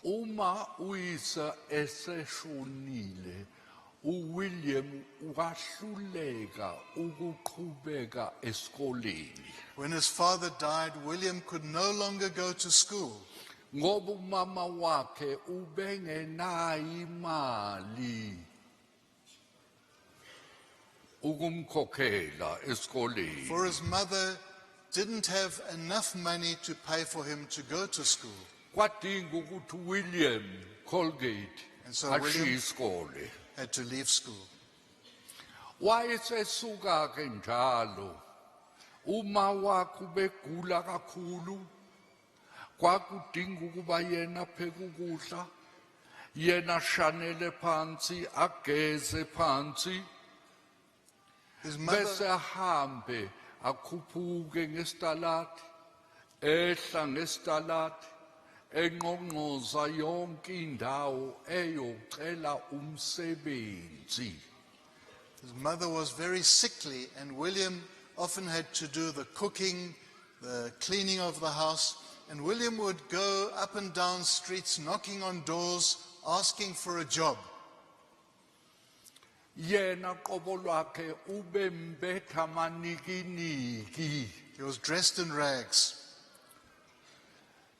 Uma uyisa eseshonile, uWilliam wahluleka ukuqhubeka esikoleni. When his father died, William could no longer go to school Ngoba umama wakhe ubengenayo imali ukumkhokhela esikoleni. for his mother didn't have enough money to pay for him to go to school. Kwadinga ukuthi William Colgate And so ashiye William- isikole. Had to leave school. Wayesesuka ke njalo uma wakhe begula kakhulu kwakudinga ukuba yena pheke ukudla yena shanele phansi ageze phansi His bese mother, ahambe akhuphuke ngestalati ehla ngestalati enqonqoza yonke indawo eyocela umsebenzi. his mother was very sickly, and William often had to do the cooking, the cleaning of the house. And William would go up and down streets, knocking on doors, asking for a job. Yena qobo lwakhe ubembetha manikiniki. He was dressed in rags.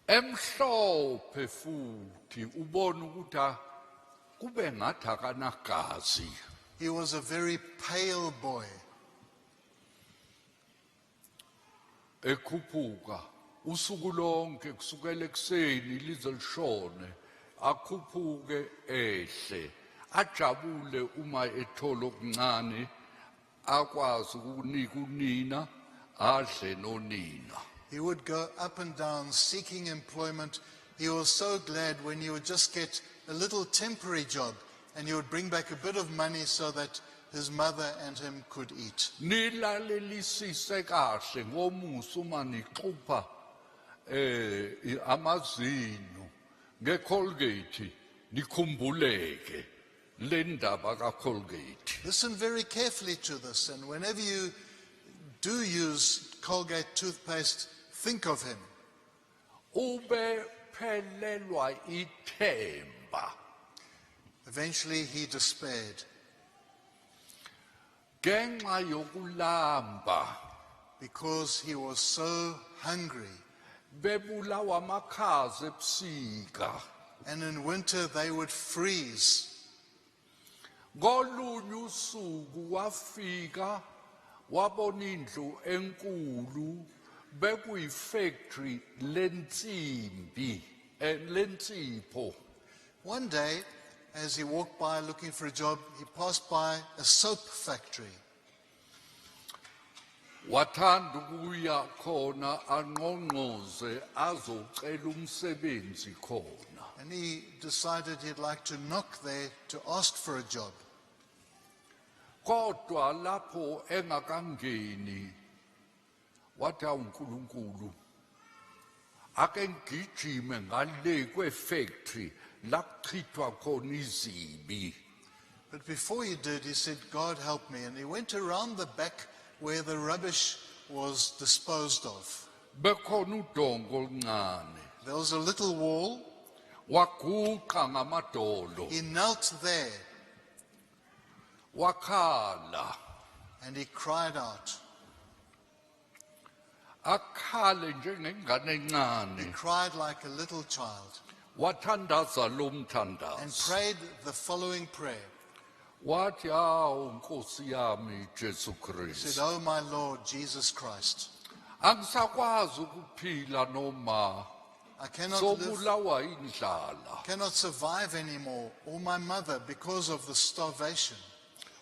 Emhlophe futhi ubona ukuthi kube ngathi akanagazi. He was a very pale boy. Ekhuphuka usuku lonke kusukela ekseni lize lishone akhuphuke ehle ajabule uma ethola okuncane akwazi ukunika unina adle nonina. He would go up and down seeking employment. He was so glad when he would just get a little temporary job and he would bring back a bit of money so that his mother and him could eat. Nilalelisise kahle ngomuso uma nixupha amazinyo ngeColgate nikhumbuleke le ndaba kaColgate. Listen very carefully to this, and whenever you do use Colgate toothpaste, think of him. Ube phelelwa ithemba. Eventually he despaired Ngenxa yokulamba because he was so hungry. bebulawa amakhaza ebusika. And in winter they would freeze. Ngolunye usuku wafika wabona indlu enkulu bekuyifactory lensimbi lensipho. One day, as he walked by looking for a job, he passed by a soap factory. Wathanda ukuya khona anqonqoze azocela umsebenzi khona. And he decided he'd like to knock there to ask for a job. Kodwa lapho engakangeni wathi uNkulunkulu ake ngigijime ngale kwefactory la kuchithwa khona izibi. But before he did, he said, God help me. And he went around the back where the rubbish was disposed of. Bekhona udongo oluncane There was a little wall. waguqa ngamadolo He knelt there wakhala and he cried out. akhale njengengane He encane cried like a little child wathandaza lo and mthandazo prayed the following prayer. wathi hawu Nkosi yami Jesu He said, Kristu Oh my Lord Jesus Christ, angisakwazi ukuphila noma I cannot live, sobulawa indlala cannot survive anymore, or my mother, because of the starvation.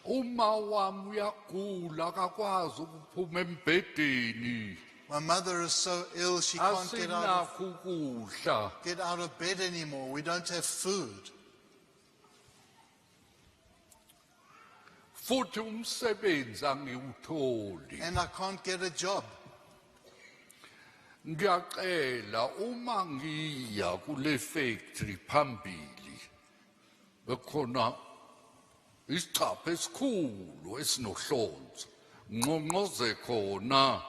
uma wami uyagula akakwazi ukuphuma embhedeni My mother is so ill she can't asinakho ukudla get out of bed anymore. We don't have food. futhi umsebenzi angiwutholi. And I can't get a job. Ngiyacela uma ngiya kule factory phambili bekhona isicapha esikhulu esinohlonzo ngqongqoze khona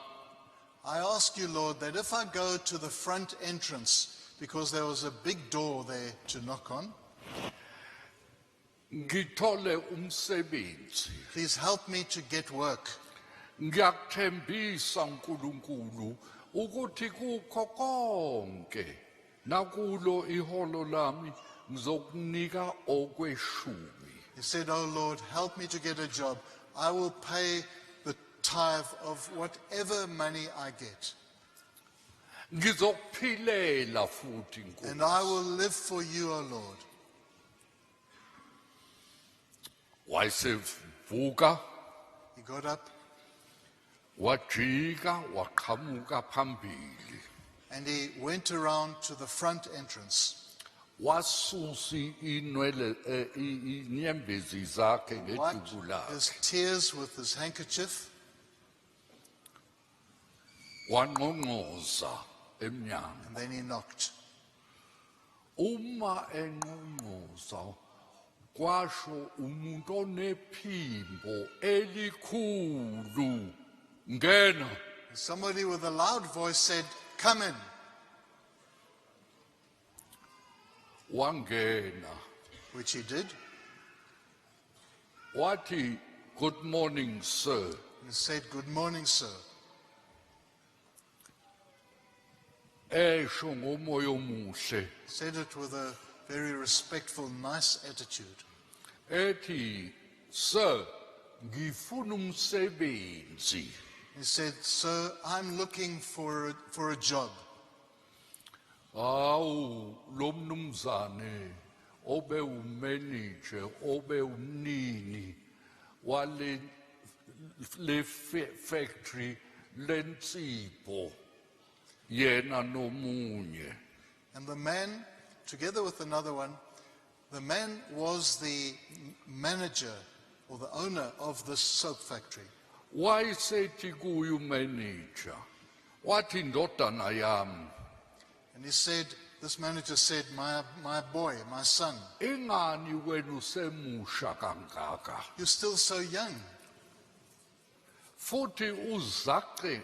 I ask you, Lord, that if I go to the front entrance, because there was a big door there to knock on, ngithole umsebenzi. please help me to get work. Ngiyakuthembisa uNkulunkulu ukuthi kukho konke nakulo iholo lami ngizokunika okweshumi. He said, Oh Lord, help me to get a job. I will pay the tithe of whatever money I get. Ngizokuphilela futhi And I Nkosi. will live for you, O Lord. Wayesevuka He got up wajika waqhamuka phambili and he went around to the front entrance. wasusa inwele inyembezi zakhe Wiped ngeduku lakhe his tears with his handkerchief wanqonqoza emnyango. and then he knocked. Uma enqonqoza kwasho umuntu onephimbo elikhulu ngena. Somebody with a loud voice said, Come in. wangena which he did. wathi, "Good morning, sir." He said, "Good morning, sir." Esho ngomoya omuhle Said it with a very respectful, nice attitude. ethi, "Sir, ngifuna umsebenzi." He said, "Sir, I'm looking for a job." Hawu lo mnumzane obe umanager obe umnini wale le factory lensipho yena nomunye. And the man, together with another one, the man was the manager or the owner of this soap factory. Wayesethi kuye umanager, wathi, "Ndodana yami, And he said, this manager said, my boy, my son, ingani wena usemusha kangaka you're still so young. futhi uzaqe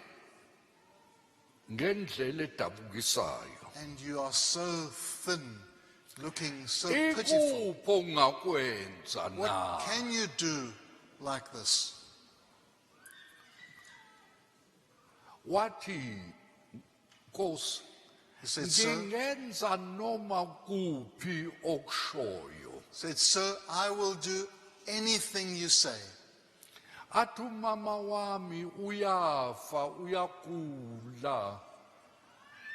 ngendlela edabukisayo. And you are so thin, looking so pitiful. Ikupho ongakwenza What na?" can you do like this? Wathi, "Nkosi, He said, sir, ngingenza noma kuphi okushoyo." said, "Sir, I will do anything you say." Athi umama wami uyafa uyagula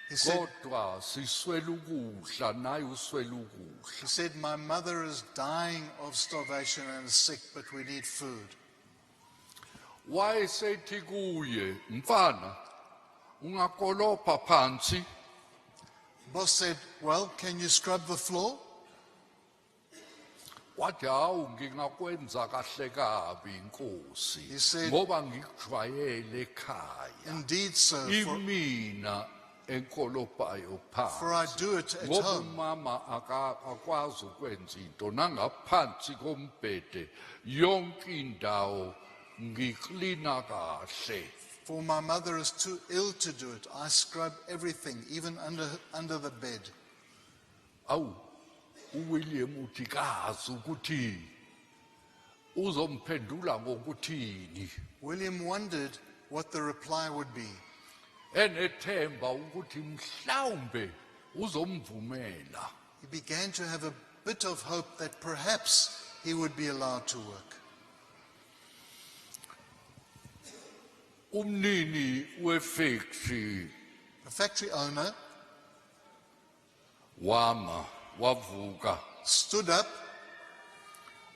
He said, kodwa siswele ukudla naye uswele ukudla. he said, "My mother is dying of starvation and is sick, but we need food." Wayesethi kuye, "Mfana, ungakolopha phansi." Boss said, "Well, can you scrub the floor?" Wathi, "Hawu ngingakwenza kahle kabi Nkosi He said- ngoba ngikujwayele ekhaya. "Indeed, sir, Imina enkolophayo for I phansi." do it at Ngoba home." umama akwazi ukwenza into nangaphansi kombhede yonke indawo ngiklina kahle. For my mother is too ill to do it. I scrub everything, even under the bed." Awu uWilliam uthi kazi ukuthi uzomphendula ngokuthini. William wondered what the reply would be. Enethemba ukuthi mhlawumbe uzomvumela. He began to have a bit of hope that perhaps he would be allowed to work. Umnini wefactory The factory owner wavuka stood up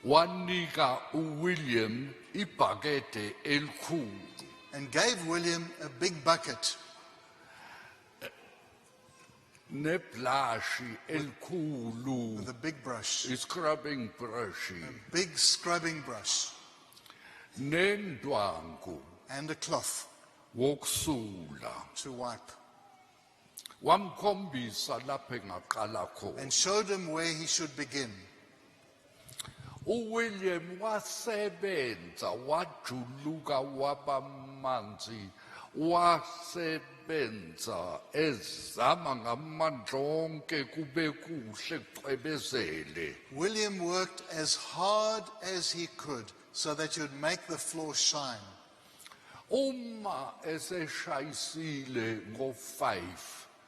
wanika uWilliam ibhakede elikhulu and gave William a big bucket neblashi elikhulu, with a big brush, iscrubbing brush, big scrubbing brush, nendwangu and a cloth wokusula. to wipe, Wamkhombisa lapho engaqala khona. and showed him where he should begin. uWilliam wasebenza wajuluka wabamanzi wasebenza ezama ngamandla onke kube kuhle kucwebezele. William worked as hard as he could so that he would make the floor shine. Uma eseshayisile ngo5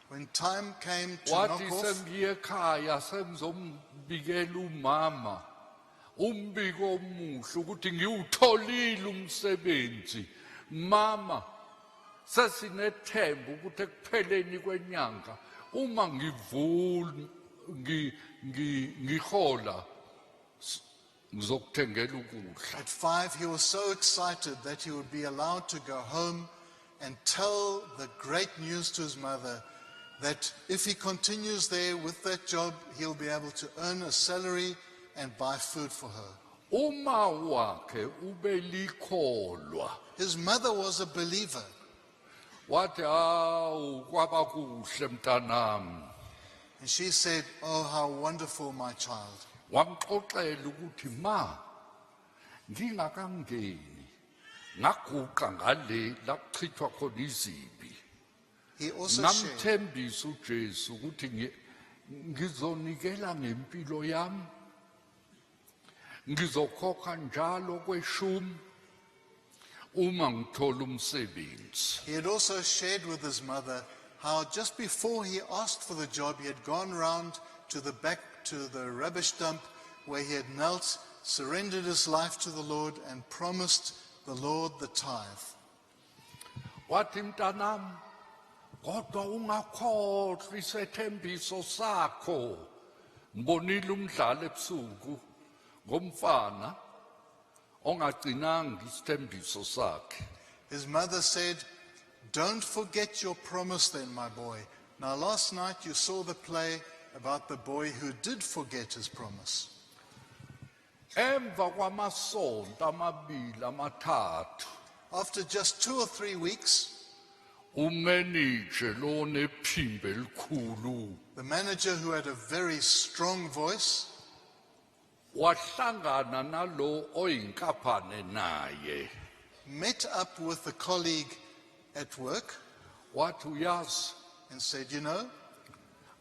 When time came to knock wathi off, sengiye ekhaya sengizombikela umama umbiko omuhle ukuthi ngiwutholile umsebenzi. Mama, sesinethemba ukuthi ekupheleni kwenyanga uma ngihola ngizokuthengela ukudla. at 5, he was so excited that he would be allowed to go home and tell the great news to his mother that if he continues there with that job, he'll be able to earn a salary and buy food for her. Uma wakhe ubelikholwa His mother was a believer. wathi, "Hawu kwaba kuhle mntanami." And she said, "Oh, how wonderful, my child." Wamxoxela ukuthi, "Ma, ngingakangeni ngaguqa ngale lakuchithwa khona izibi. He also shared Ngamthembisa uJesu ukuthi ngizonikela ngempilo yami, ngizokhokha njalo kweshumi uma ngithola umsebenzi. He had also shared with his mother how just before he asked for the job, he had gone round to the back to the rubbish dump where he had knelt, surrendered his life to the Lord and promised the Lord the tithe. Wathi mntanami, kodwa ungakhohlwa isethembiso sakho. Ngibonile umdlalo ebusuku ngomfana ongagcinanga isithembiso sakhe. His mother said, "Don't forget your promise then, my boy. Now last night you saw the play about the boy who did forget his promise." Emva kwamasonto amabili amathathu, After just 2 or 3 weeks, umenije lo nephimbo elikhulu the manager, who had a very strong voice, wahlangana nalo oyinkaphane naye. met up with a colleague at work Wathi uyazi, and said, "You know,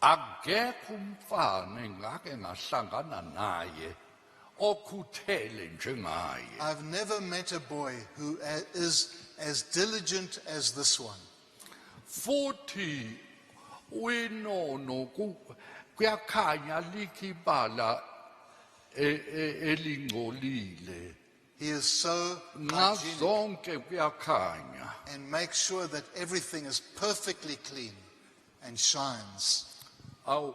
akekho umfana engake ngahlangana naye okhuthele njengaye. I've never met a boy who is as diligent as this one. Futhi uyinono kuyakhanya likho ibala elingcolile. He is so Ngazo hygienic zonke kuyakhanya. and makes sure that everything is perfectly clean and shines." Aw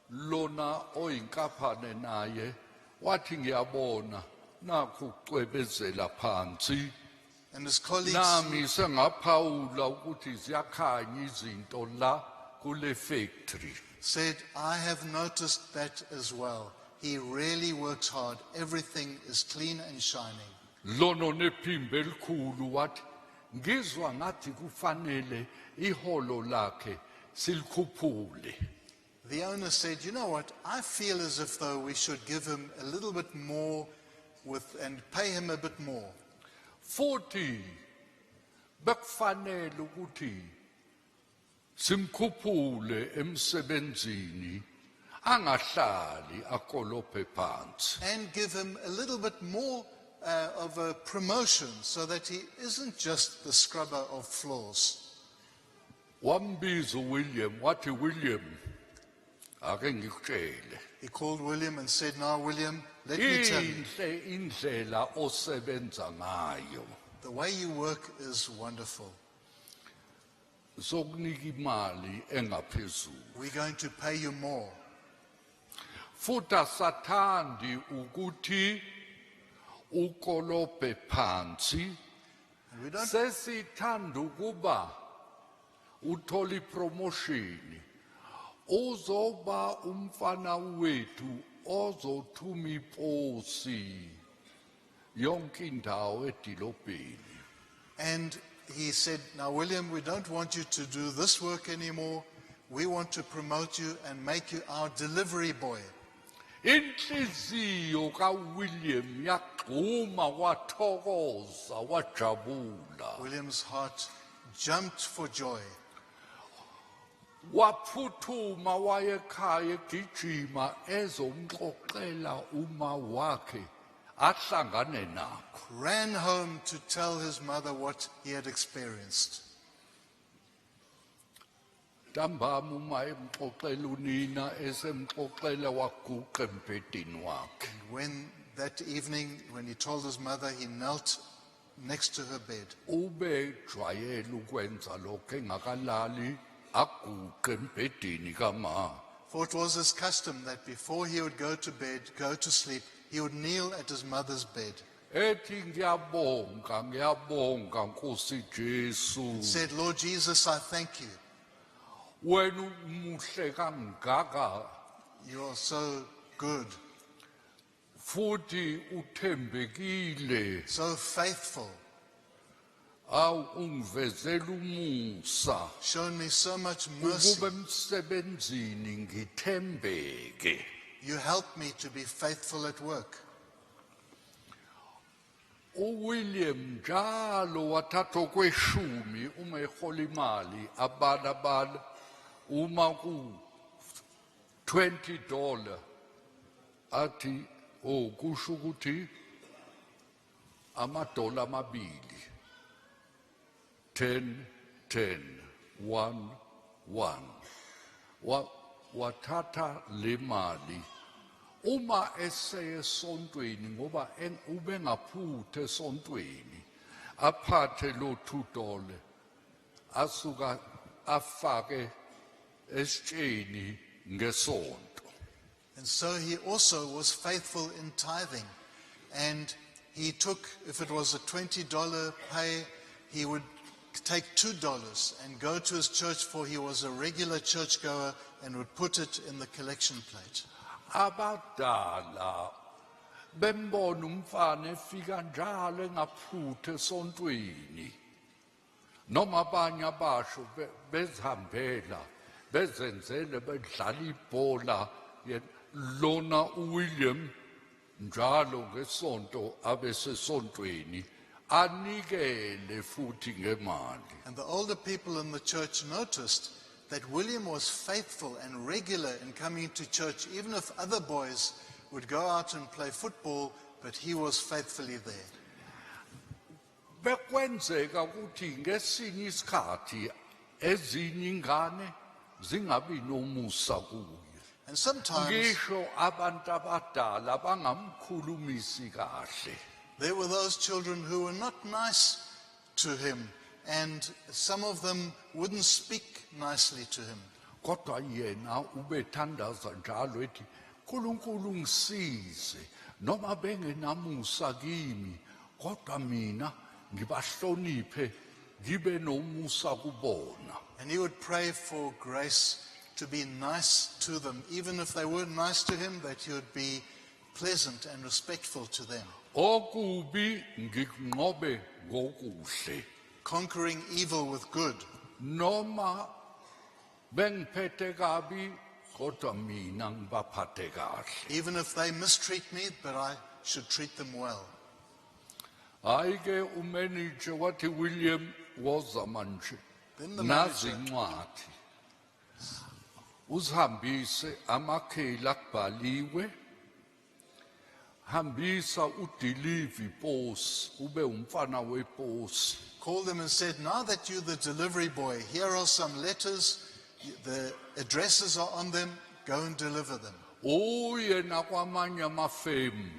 lona oyinkaphane naye wathi ngiyabona nakho ucwebezela phansi. And his colleagues Nami sengaphawula ukuthi ziyakhanya izinto la kule factory. said, "I have noticed that as well. He really works hard. Everything is clean and shining." Lono nephimbo elikhulu wathi ngizwa ngathi kufanele iholo lakhe silikhuphule. The owner said, "You know what? I feel as if though we should give him a little bit more and pay him a bit more." Futhi bekufanele ukuthi simkhuphule emsebenzini angahlali akolophe phansi. And give him a little bit more of a promotion so that he isn't just the scrubber of floors. Wambiza uWilliam wathi, William, ake ngikutshele. He called William and said, "Now, William, let me tell you, Inhle indlela osebenza ngayo. the way you work is wonderful. Sokunika imali engaphezulu. We're going to pay you more. Futhi asathandi ukuthi ukolophe phansi. And we don't Sesithanda ukuba uthola ipromotion. Uzoba umfana wethu ozothuma iposi yonke indawo edilobheni. And he said, "Now, William, we don't want you to do this work anymore. We want to promote you and make you our delivery boy." Inhliziyo kaWilliam yagxuma wathokoza wajabula. William's heart jumped for joy. Waphuthuma wayekhaya egijima ezomxoxela uma wakhe ahlangane nakho. Ran home to tell his mother what he had experienced. Ntambama uma emxoxela unina esemxoxela waguqa embhedeni wakhe. When that evening, when he told his mother, he knelt next to her bed. Ube jwayele ukwenza lokho engakalali aguqa embhedeni kama. For it was his custom that before he would go to bed, go to sleep, he would kneel at his mother's bed. Ethi ngiyabonga Nkosi Jesu. He said, "Lord Jesus, I thank you. Wena umuhle kangaka You are so good, futhi uthembekile. so faithful, Awu ungivezela umusa shown me so much mercy. ukube emsebenzini ngithembeke. You helped me to be faithful at work." uWilliam njalo wathatha okweshumi uma ehola imali abala uma $20 athi kusho ukuthi amadola amabili 10 1 wathatha le mali uma eseye esontweni ngoba ube ngaphuthe esontweni aphathe lo $2 asuka afake esitsheni ngesonto. And so he also was faithful in tithing. And he took, if it was a $20 pay, he would take $2 and go to his church, for he was a regular churchgoer, and would put it in the collection plate. Abadala bembona umfana efika njalo engaphuthe esontweni noma abanye abasho bezihambela bezenzele bedlala ibhola lona uWilliam njalo ngesonto abesesontweni anikele futhi ngemali. And the older people in the church noticed that William was faithful and regular in coming to church, even if other boys would go out and play football, but he was faithfully there. Bekwenzeka ukuthi ngesinye isikhathi ezinye ingane zingabi nomusa kuye. And sometimes Ngisho abantu abadala bangamkhulumisi kahle. there were those children who were not nice to him, and some of them wouldn't speak nicely to him. Kodwa yena ubethandaza njalo ethi uNkulunkulu ngisize noma bengenamusa kimi kodwa mina ngibahloniphe ngibe nomusa kubona. And he would pray for grace to be nice to them, even if they weren't nice to him, that he would be pleasant and respectful to them. Okubi ngikunqobe ngokuhle. Conquering evil with good. Noma bengiphethe kabi kodwa mina ngibaphathe kahle. Even if they mistreat me, but I should treat them well. Hayi ke umanager wathi William woza manje Then the nazi manager, incwadi uzihambise amakheli akubhaliwe hambisa udelivery post ube umfana wepost. called them and said, now that you're the delivery boy, here are some letters, the addresses are on them, go and deliver them. Uye nakwamanye amafemu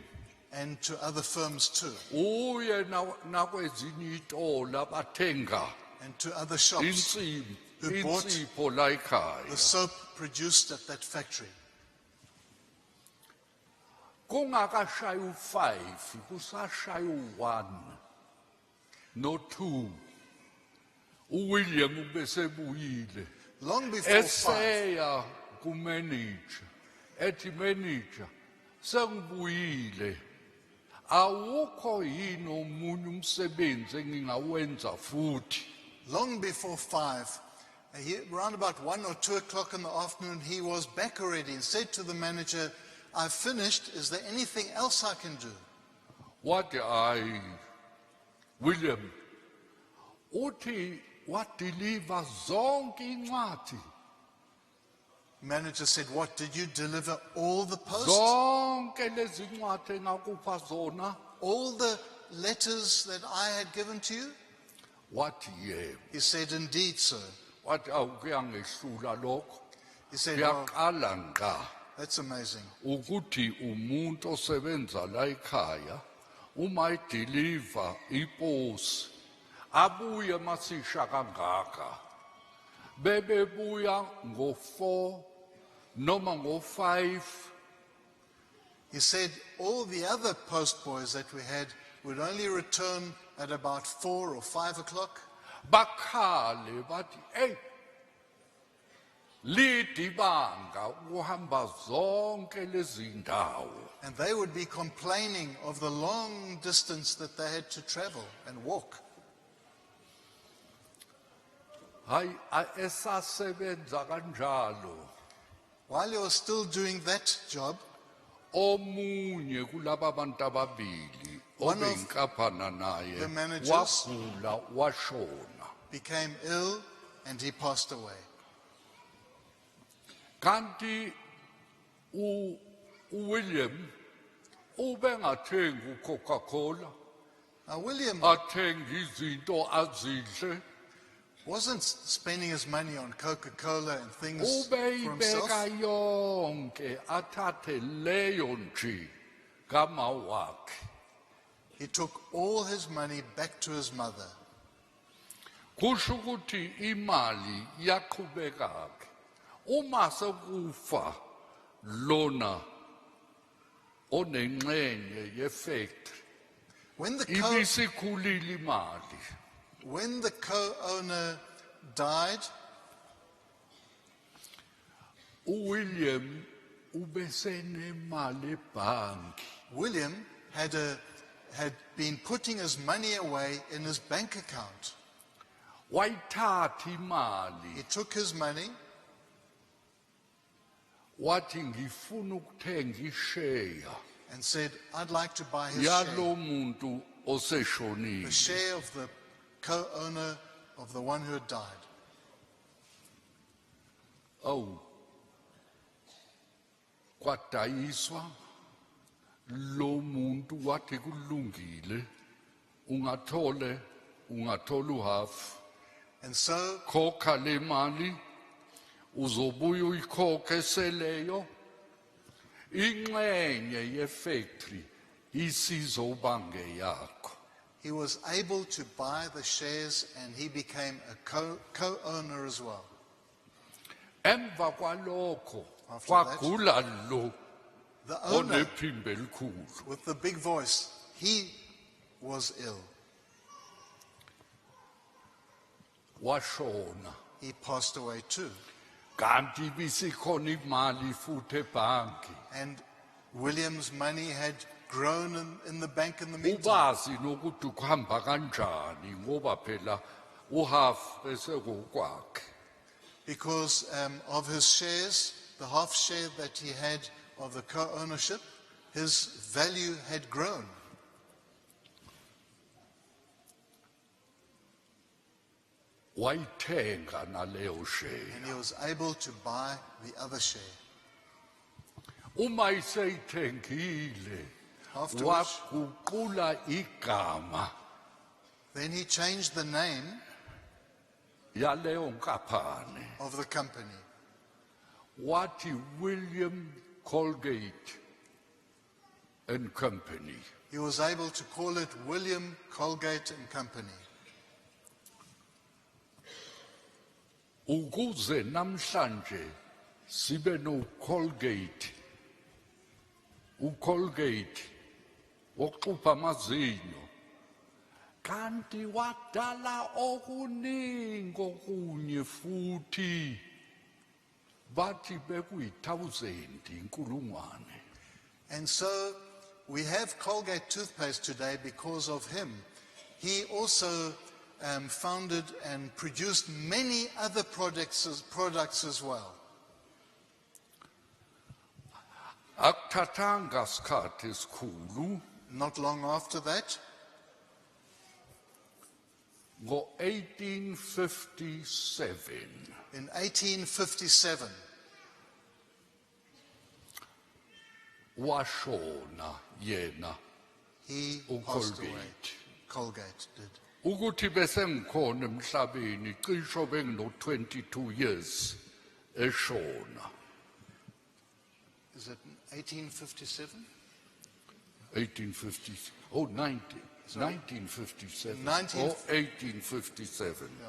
And to other firms too, uye nakwezinye itolo abathenga and to other shops who bought insipho la the ekhaya. soap produced at that factory. Kungakashayi u5 kusashayi u1 no2 uWilliam ubesebuyile Long before 5, eseya kumanager ethi manager sengibuyile awukho yini omunye umsebenzi engingawenza futhi. long before 5, around about 1 or 2 o'clock in the afternoon, he was back already and said to the manager, I've finished, is there anything else I can do? Wathi hayi William uthi wadeliver zonke incwadi Manager said, what, did you deliver all the post? zonke lezi incwadi engakupha zona. All the letters that I had given to you? Wathi yebo. He said, indeed, sir. Wathi awukuyangehlula lokho He said, well, kuyaqala nga that's amazing. ukuthi umuntu osebenza la ekhaya uma ideliver iposi abuye masisha kangaka bebebuya ngo4 noma ngo5. He said, all the other post boys that we had would only return at about 4 or 5 o'clock. Bakhale bathi hey lidibanga ukuhamba zonke lezi ndawo. And they would be complaining of the long distance that they had to travel and walk. Hayi esasebenza kanjalo While he was still doing that job, omunye kulaba abantu ababili One of obenkaphana naye the managers wagula washona. became ill and he passed away. Kanti uWilliam ubengathengi uCoca-Cola, Now, William athenga izinto azidle, wasn't spending his money on Coca-Cola and things for himself. ubeyibeka yonke athathe leyo nje kama wakhe. He took all his money back to his mother. Kusho ukuthi imali yaqhubeka ke. Uma sekufa lona onengxenye yefactory When the ibisikhulile imali. when the co-owner died, uWilliam ubesenemali ebhanki. William had been putting his money away in his bank account. Wayithatha imali He took his money wathi ngifuna ukuthenga isheya and said, I'd like to buy his share, yalo muntu the oseshonile. share of the co-owner of the one who had died. Awu kwadayiswa lo muntu wathi kulungile ungathola uhalf And so khokha le mali uzobuya uyikhokhe eseleyo ingxenye yefactory isizoba ngeyakho. he was able to buy the shares and he became a co-owner as well. Emva kwalokho After that, kwagula lo The owner onephimbo elikhulu. with the big voice, he was ill. Washona. He passed away too. Kanti bisikhona imali futhi ebhanki. And William's money had grown in the bank in the meantime. Ubazi nokuthi kuhamba kanjani ngoba phela uhalf bese kokwakhe. Because of his shares, the half share that he had of the co-ownership, his value had grown. Wayithenga naleyo share. And he was able to buy the other share. Uma iseyithengile Afterwards, waguqula igama then he changed the name yaleyo nkampani of the company. wathi William Colgate and Company. He was able to call it William Colgate and Company. Ukuze namhlanje sibe no Colgate, uColgate wokuxupha amazinyo, kanti wadala okuningi okunye futhi bathi bekuyi-1000 inkulungwane. And so we have Colgate toothpaste today because of him. He also founded and produced many other products as well. Akuthathanga sikhathi esikhulu Not long after that, ngo-1857 in 1857, washona yena he passed away. uColgate. Colgate did. Ukuthi bese ngikhona emhlabeni cisho bengino-22 years eshona. Is it 1857? 1850, oh 1957 19 or 1857. Yeah.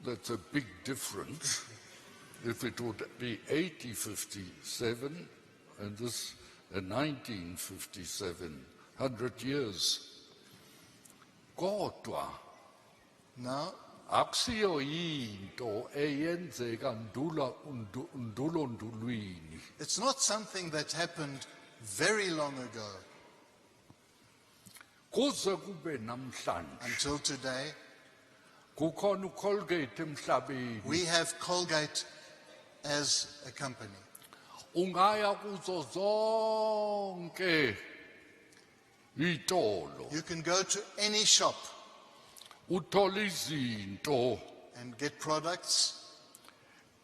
That's a big difference. If it would be 1857 and this 1957, 100 years. Kodwa Now, akusiyo into eyenzeka ndulondulwini. it's not something that happened very long ago. Kuze kube namhlanje Until today, kukhona uColgate emhlabeni. we have Colgate as a company. Ungaya kuzo zonke itolo You can go to any shop uthola izinto and get products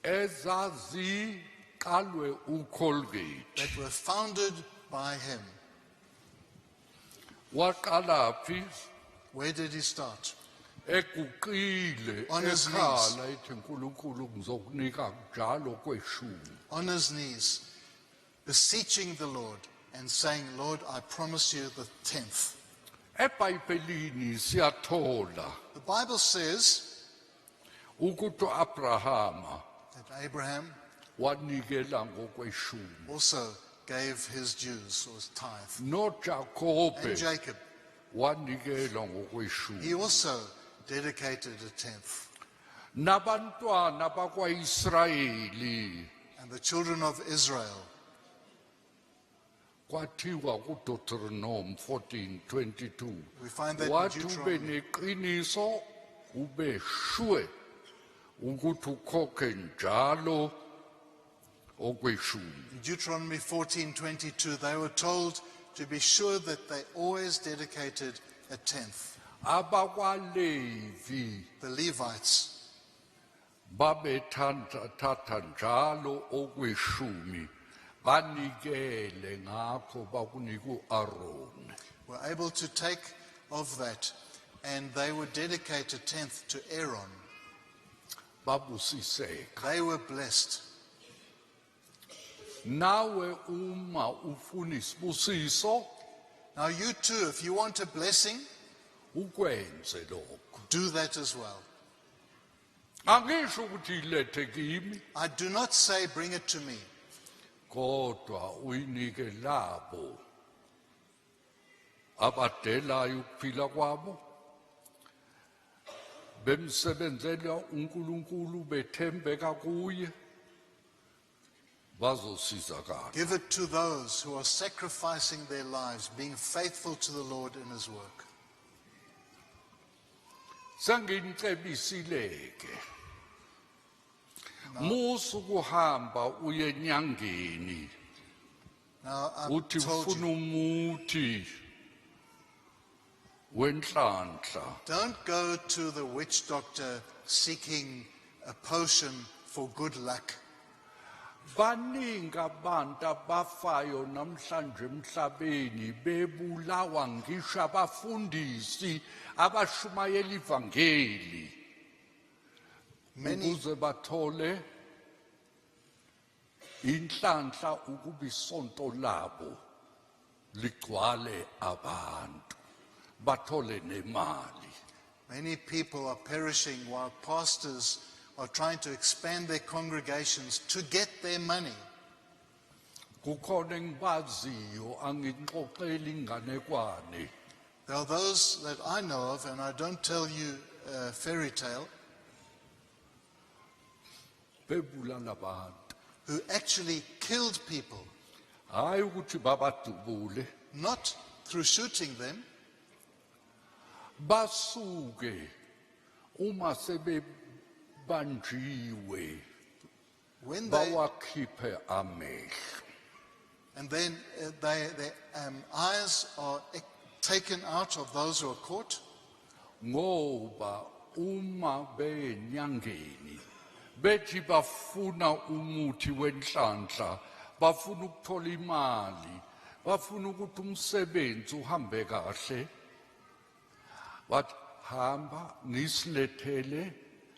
ezaziqalwe uColgate. that were founded by him. Waqalaphi Where did he start? eguqile On his knees. ekhala ethi uNkulunkulu ngizokunika njalo kweshumi. On his knees, beseeching the Lord and saying, Lord, I promise you the 10th. eBhayibhelini siyathola The Bible says ukuthi uAbrahama that Abraham wanikela ngokweshumi also gave his dues or his tithe. noJakobe And Jacob, wanikela he ngokweshumi also dedicated a 10th. nabantwana bakwaIsrayeli And the children of Israel, kwathiwa kuDeuteronomy 14:22 we find that in wathi ube Deuteronomy. neqiniso ube sure ukuthi ukhokhe njalo okweshumi. In Deuteronomy 14:22, they were told to be sure that they always dedicated a 10th. AbakwaLevi The Levites, babethatha njalo okweshumi banikele ngakho bakunika uAaron. were able to take of that, and they would dedicate a 10th to Aaron. Babusiseka. They were blessed. Nawe uma ufuna isibusiso Now you too, if you want a blessing, ukwenze lokho. do that as well. Angisho ukuthi ilethe kimi I do not say bring it to me, kodwa uyinike labo abadelayo ukuphila kwabo bemsebenzela uNkulunkulu bethembeka kuye bazosizakala. give it to those who are sacrificing their lives, being faithful to the Lord in his work. Senginicebisileke musu kuhamba uye enyangeni Now uthi I've told ufuna you, umuthi wenhlanhla don't go to the witch doctor seeking a potion for good luck. baningi abantu abafayo namhlanje emhlabeni bebulawa ngisho abafundisi abashumayela ivangeli Many, ukuze bathole inhlanhla ukuba isonto labo ligcwale abantu bathole nemali. many people are perishing while pastors are trying to expand their congregations to get their money. Kukhona engibaziyo angixoxeli inganekwane There are those that I know of, and I don't tell you a fairy tale, bebulala abantu who actually killed people, hayi ukuthi babadubule not through shooting them, basuke uma sebebanjiwe when they, bawakhiphe amehlo. and then their eyes are taken out of those who are caught. Ngoba uma benyangeni bethi bafuna umuthi wenhlanhla bafuna ukuthola imali bafuna ukuthi umsebenzi uhambe kahle wathi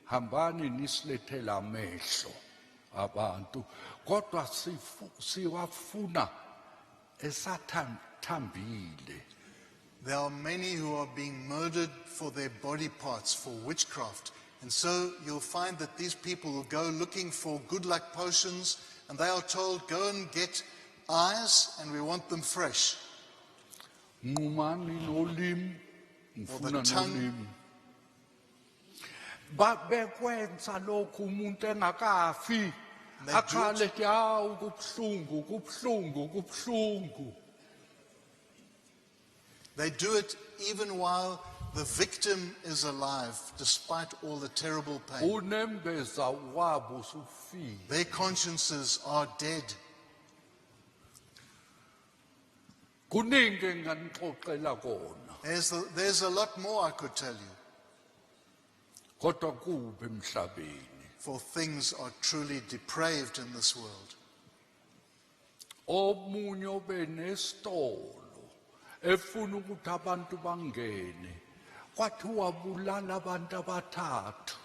hambani nisilethele amehlo abantu kodwa siwafuna esathambile. There are many who are being murdered for their body parts, for witchcraft. And so you'll find that these people will go looking for good luck potions, and they are told, go and get eyes, and we want them fresh. Nqumani nolimi ngifuna the tongue. nolimi bekwenza lokhu umuntu engakafi They do akhale ethi hawu kubuhlungu kubuhlungu kubuhlungu. They do it even while the victim is alive, despite all the terrible pain. Unembeza wabo usufile. Their consciences are dead. Kuningi enganixoxela kona There's a lot more I could tell you. kodwa kubi emhlabeni for things are truly depraved in this world. Omunye obenesitolo efuna ukuthi abantu bangene kwathi wabulala abantu abathathu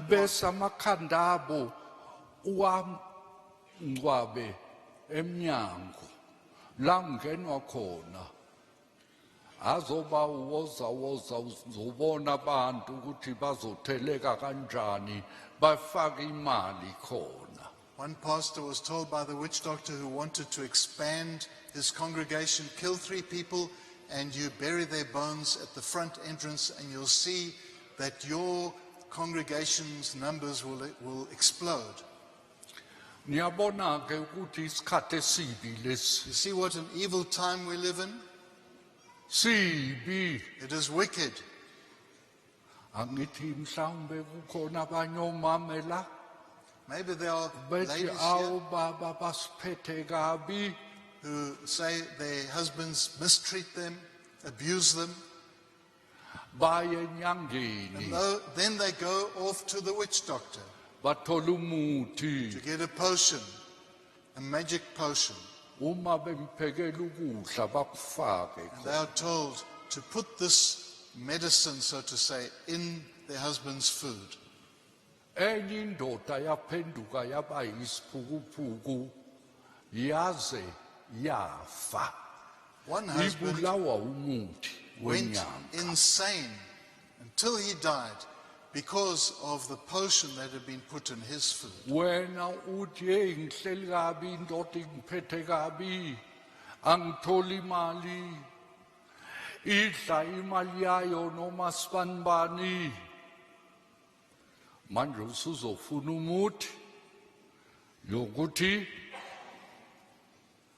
bese amakhanda abo uwangcwabe emnyango la ngenwa khona azoba uwoza uzobona abantu ukuthi bazotheleka kanjani bafake imali khona. One pastor was told by the witch doctor who wanted to expand his congregation, kill 3 people and you bury their bones at the front entrance and you'll see that your congregation's numbers will explode. Niyabona ke ukuthi isikhathi esibi lesi You see what an evil time we live in? sibi. It is wicked. Angithi mhlawumbe kukhona abanye omama la Maybe there are bethi ladies awu here baba basiphethe kabi who say their husbands mistreat them, abuse them, baye enyangeni and then they go off to the witch doctor bathola umuthi to get a potion, a magic potion. uma bemphekela ukudla bakufake. And they are told to put this medicine, so to say, in their husband's food. Enye indoda yaphenduka yaba yisiphukuphuku yaze yafa One husband ibulawa umuthi went wenyanga. insane until he died because of the potion that had been put in his food. Wena uthi hey ngihleli kabi indoda ingiphethe kabi angitholi imali idla imali yayo noma sibanibani manje usuzofuna umuthi yokuthi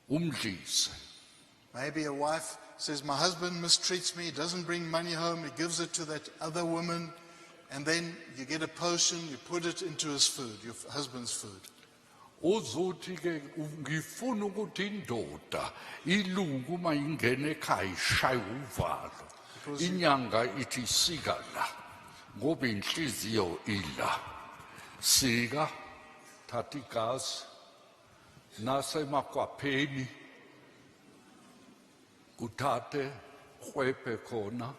umdlise. Maybe a wife says, my husband mistreats me, he doesn't bring money home, he gives it to that other woman, and then you get a potion, you put it into his food, your husband's food. Uzuthi ke ngifuna ukuthi indoda ilungu uma ingene ekhaya ishaye uvalo inyanga ithi sika la ngoba inhliziyo ila sika thatha igazi nasemagwapheni kuthathe hwephe khona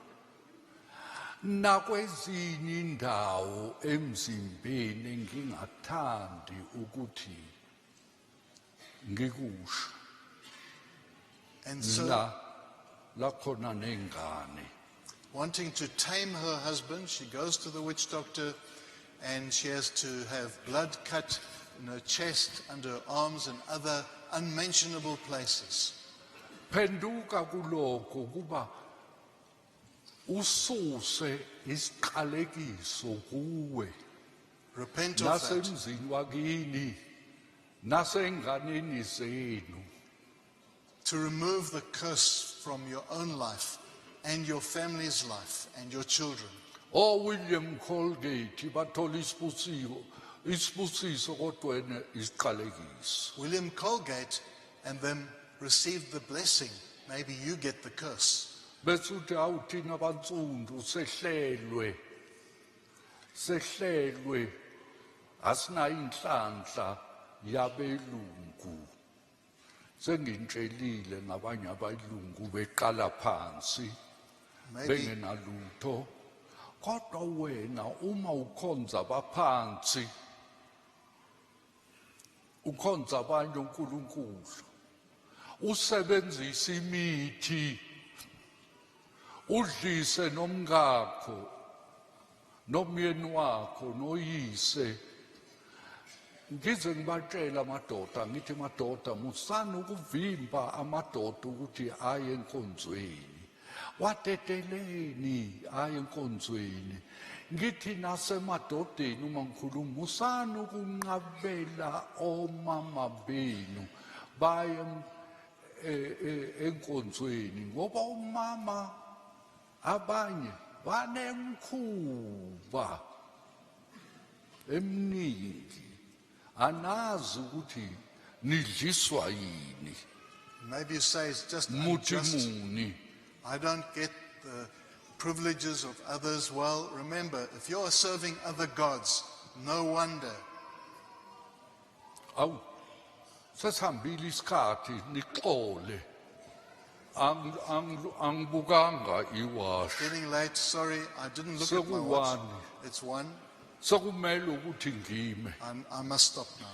nakwezinye indawo emzimbeni ngingathandi ukuthi ngikusho And so, la khona nengane wanting to tame her husband, she goes to the witch doctor and she has to have blood cut in her chest, under her arms and other unmentionable places. phenduka kuloko kuba ususe isiqalekiso kuwe Repent of that. nasemzini wakini nasenganeni zenu To remove the curse from your own life and your family's life and your children. William Colgate bathola isibusiso kodwa wena isiqalekiso. William Colgate and them received the blessing. Maybe you get the curse. Bese uthi awuthina abantsundu sehlelwe asinayo inhlanhla yabelungu sengitshelile ngabanye abalungu beqala phansi Maybe, bengenalutho kodwa wena uma ukhonza baphansi ukhonza abanye uNkulunkulu usebenzisa imithi udlise nomngakho nomyeni wakho noyise ngize ngibatshela amadoda ngithi madoda musana ukuvimba amadoda ukuthi aye enkonzweni wateteleni aye enkonzweni ngithi nasemadodeni uma ngikhuluma musana ukunqabela omama benu baye enkonzweni ngoba umama abanye banemkhuba eminingi anazi ukuthi nidliswa yini maybe you say it's just muthi unjust. muni I don't get the privileges of others. Well, remember, if you're serving other gods, No wonder. Awu, sesihambile isikhathi nixole. Angibukanga iwash. Getting late, sorry, I didn't look at my watch. Sekuwani. It's 1. Sekumele ukuthi ngime. I must stop now.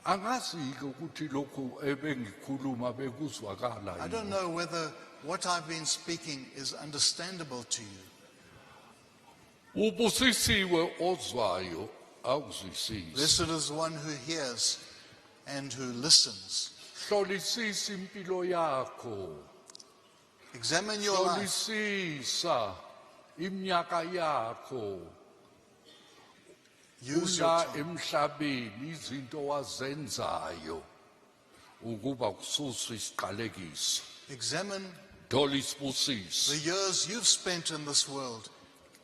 Angazi-ke ukuthi lokhu ebengikhuluma bekuzwakala I don't know whether what I've been speaking is understandable to you. Ubusisiwe ozwayo awuzwisisi. Blessed is the one who hears and who listens. Hlolisisa impilo yakho. Examine your life. Hlolisisa iminyaka yakho. Use your Ula time. emhlabeni izinto wazenzayo ukuba kususwe isiqalekiso. Examine Thola isibusiso. the years you've spent in this world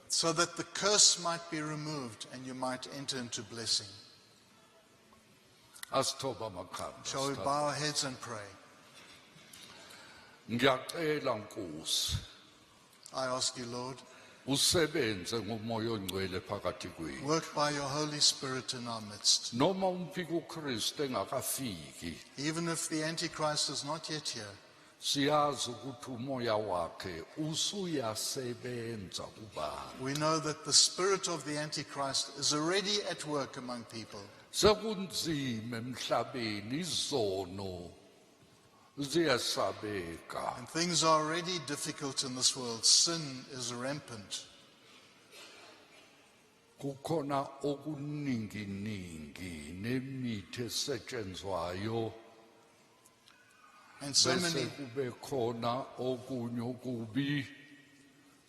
so that the curse might be removed and you might enter into blessing. Asithoba amakhanda. Shall we bow our heads and pray? Ngiyacela Nkosi, I ask you, Lord, usebenze ngomoya ongcwele phakathi kwethu. work by your Holy Spirit in our midst. Noma umphiko uKristu engakafiki, Even if the Antichrist is not yet here, siyazi ukuthi umoya wakhe usuyasebenza kubantu. we know that the spirit of the Antichrist is already at work among people. Sekunzima emhlabeni, izono ziyasabeka. And things are already difficult in this world. Sin is rampant. Kukhona okuningi nemithi esetshenzwayo. And so Bese many kube khona okunye okubi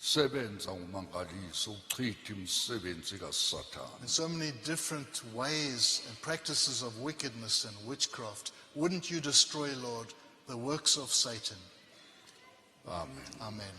sebenza ngomangaliso uchitha imisebenzi kaSathane. and so many different ways and practices of wickedness and witchcraft. Wouldn't you destroy, Lord, the works of Satan? Amen. Amen.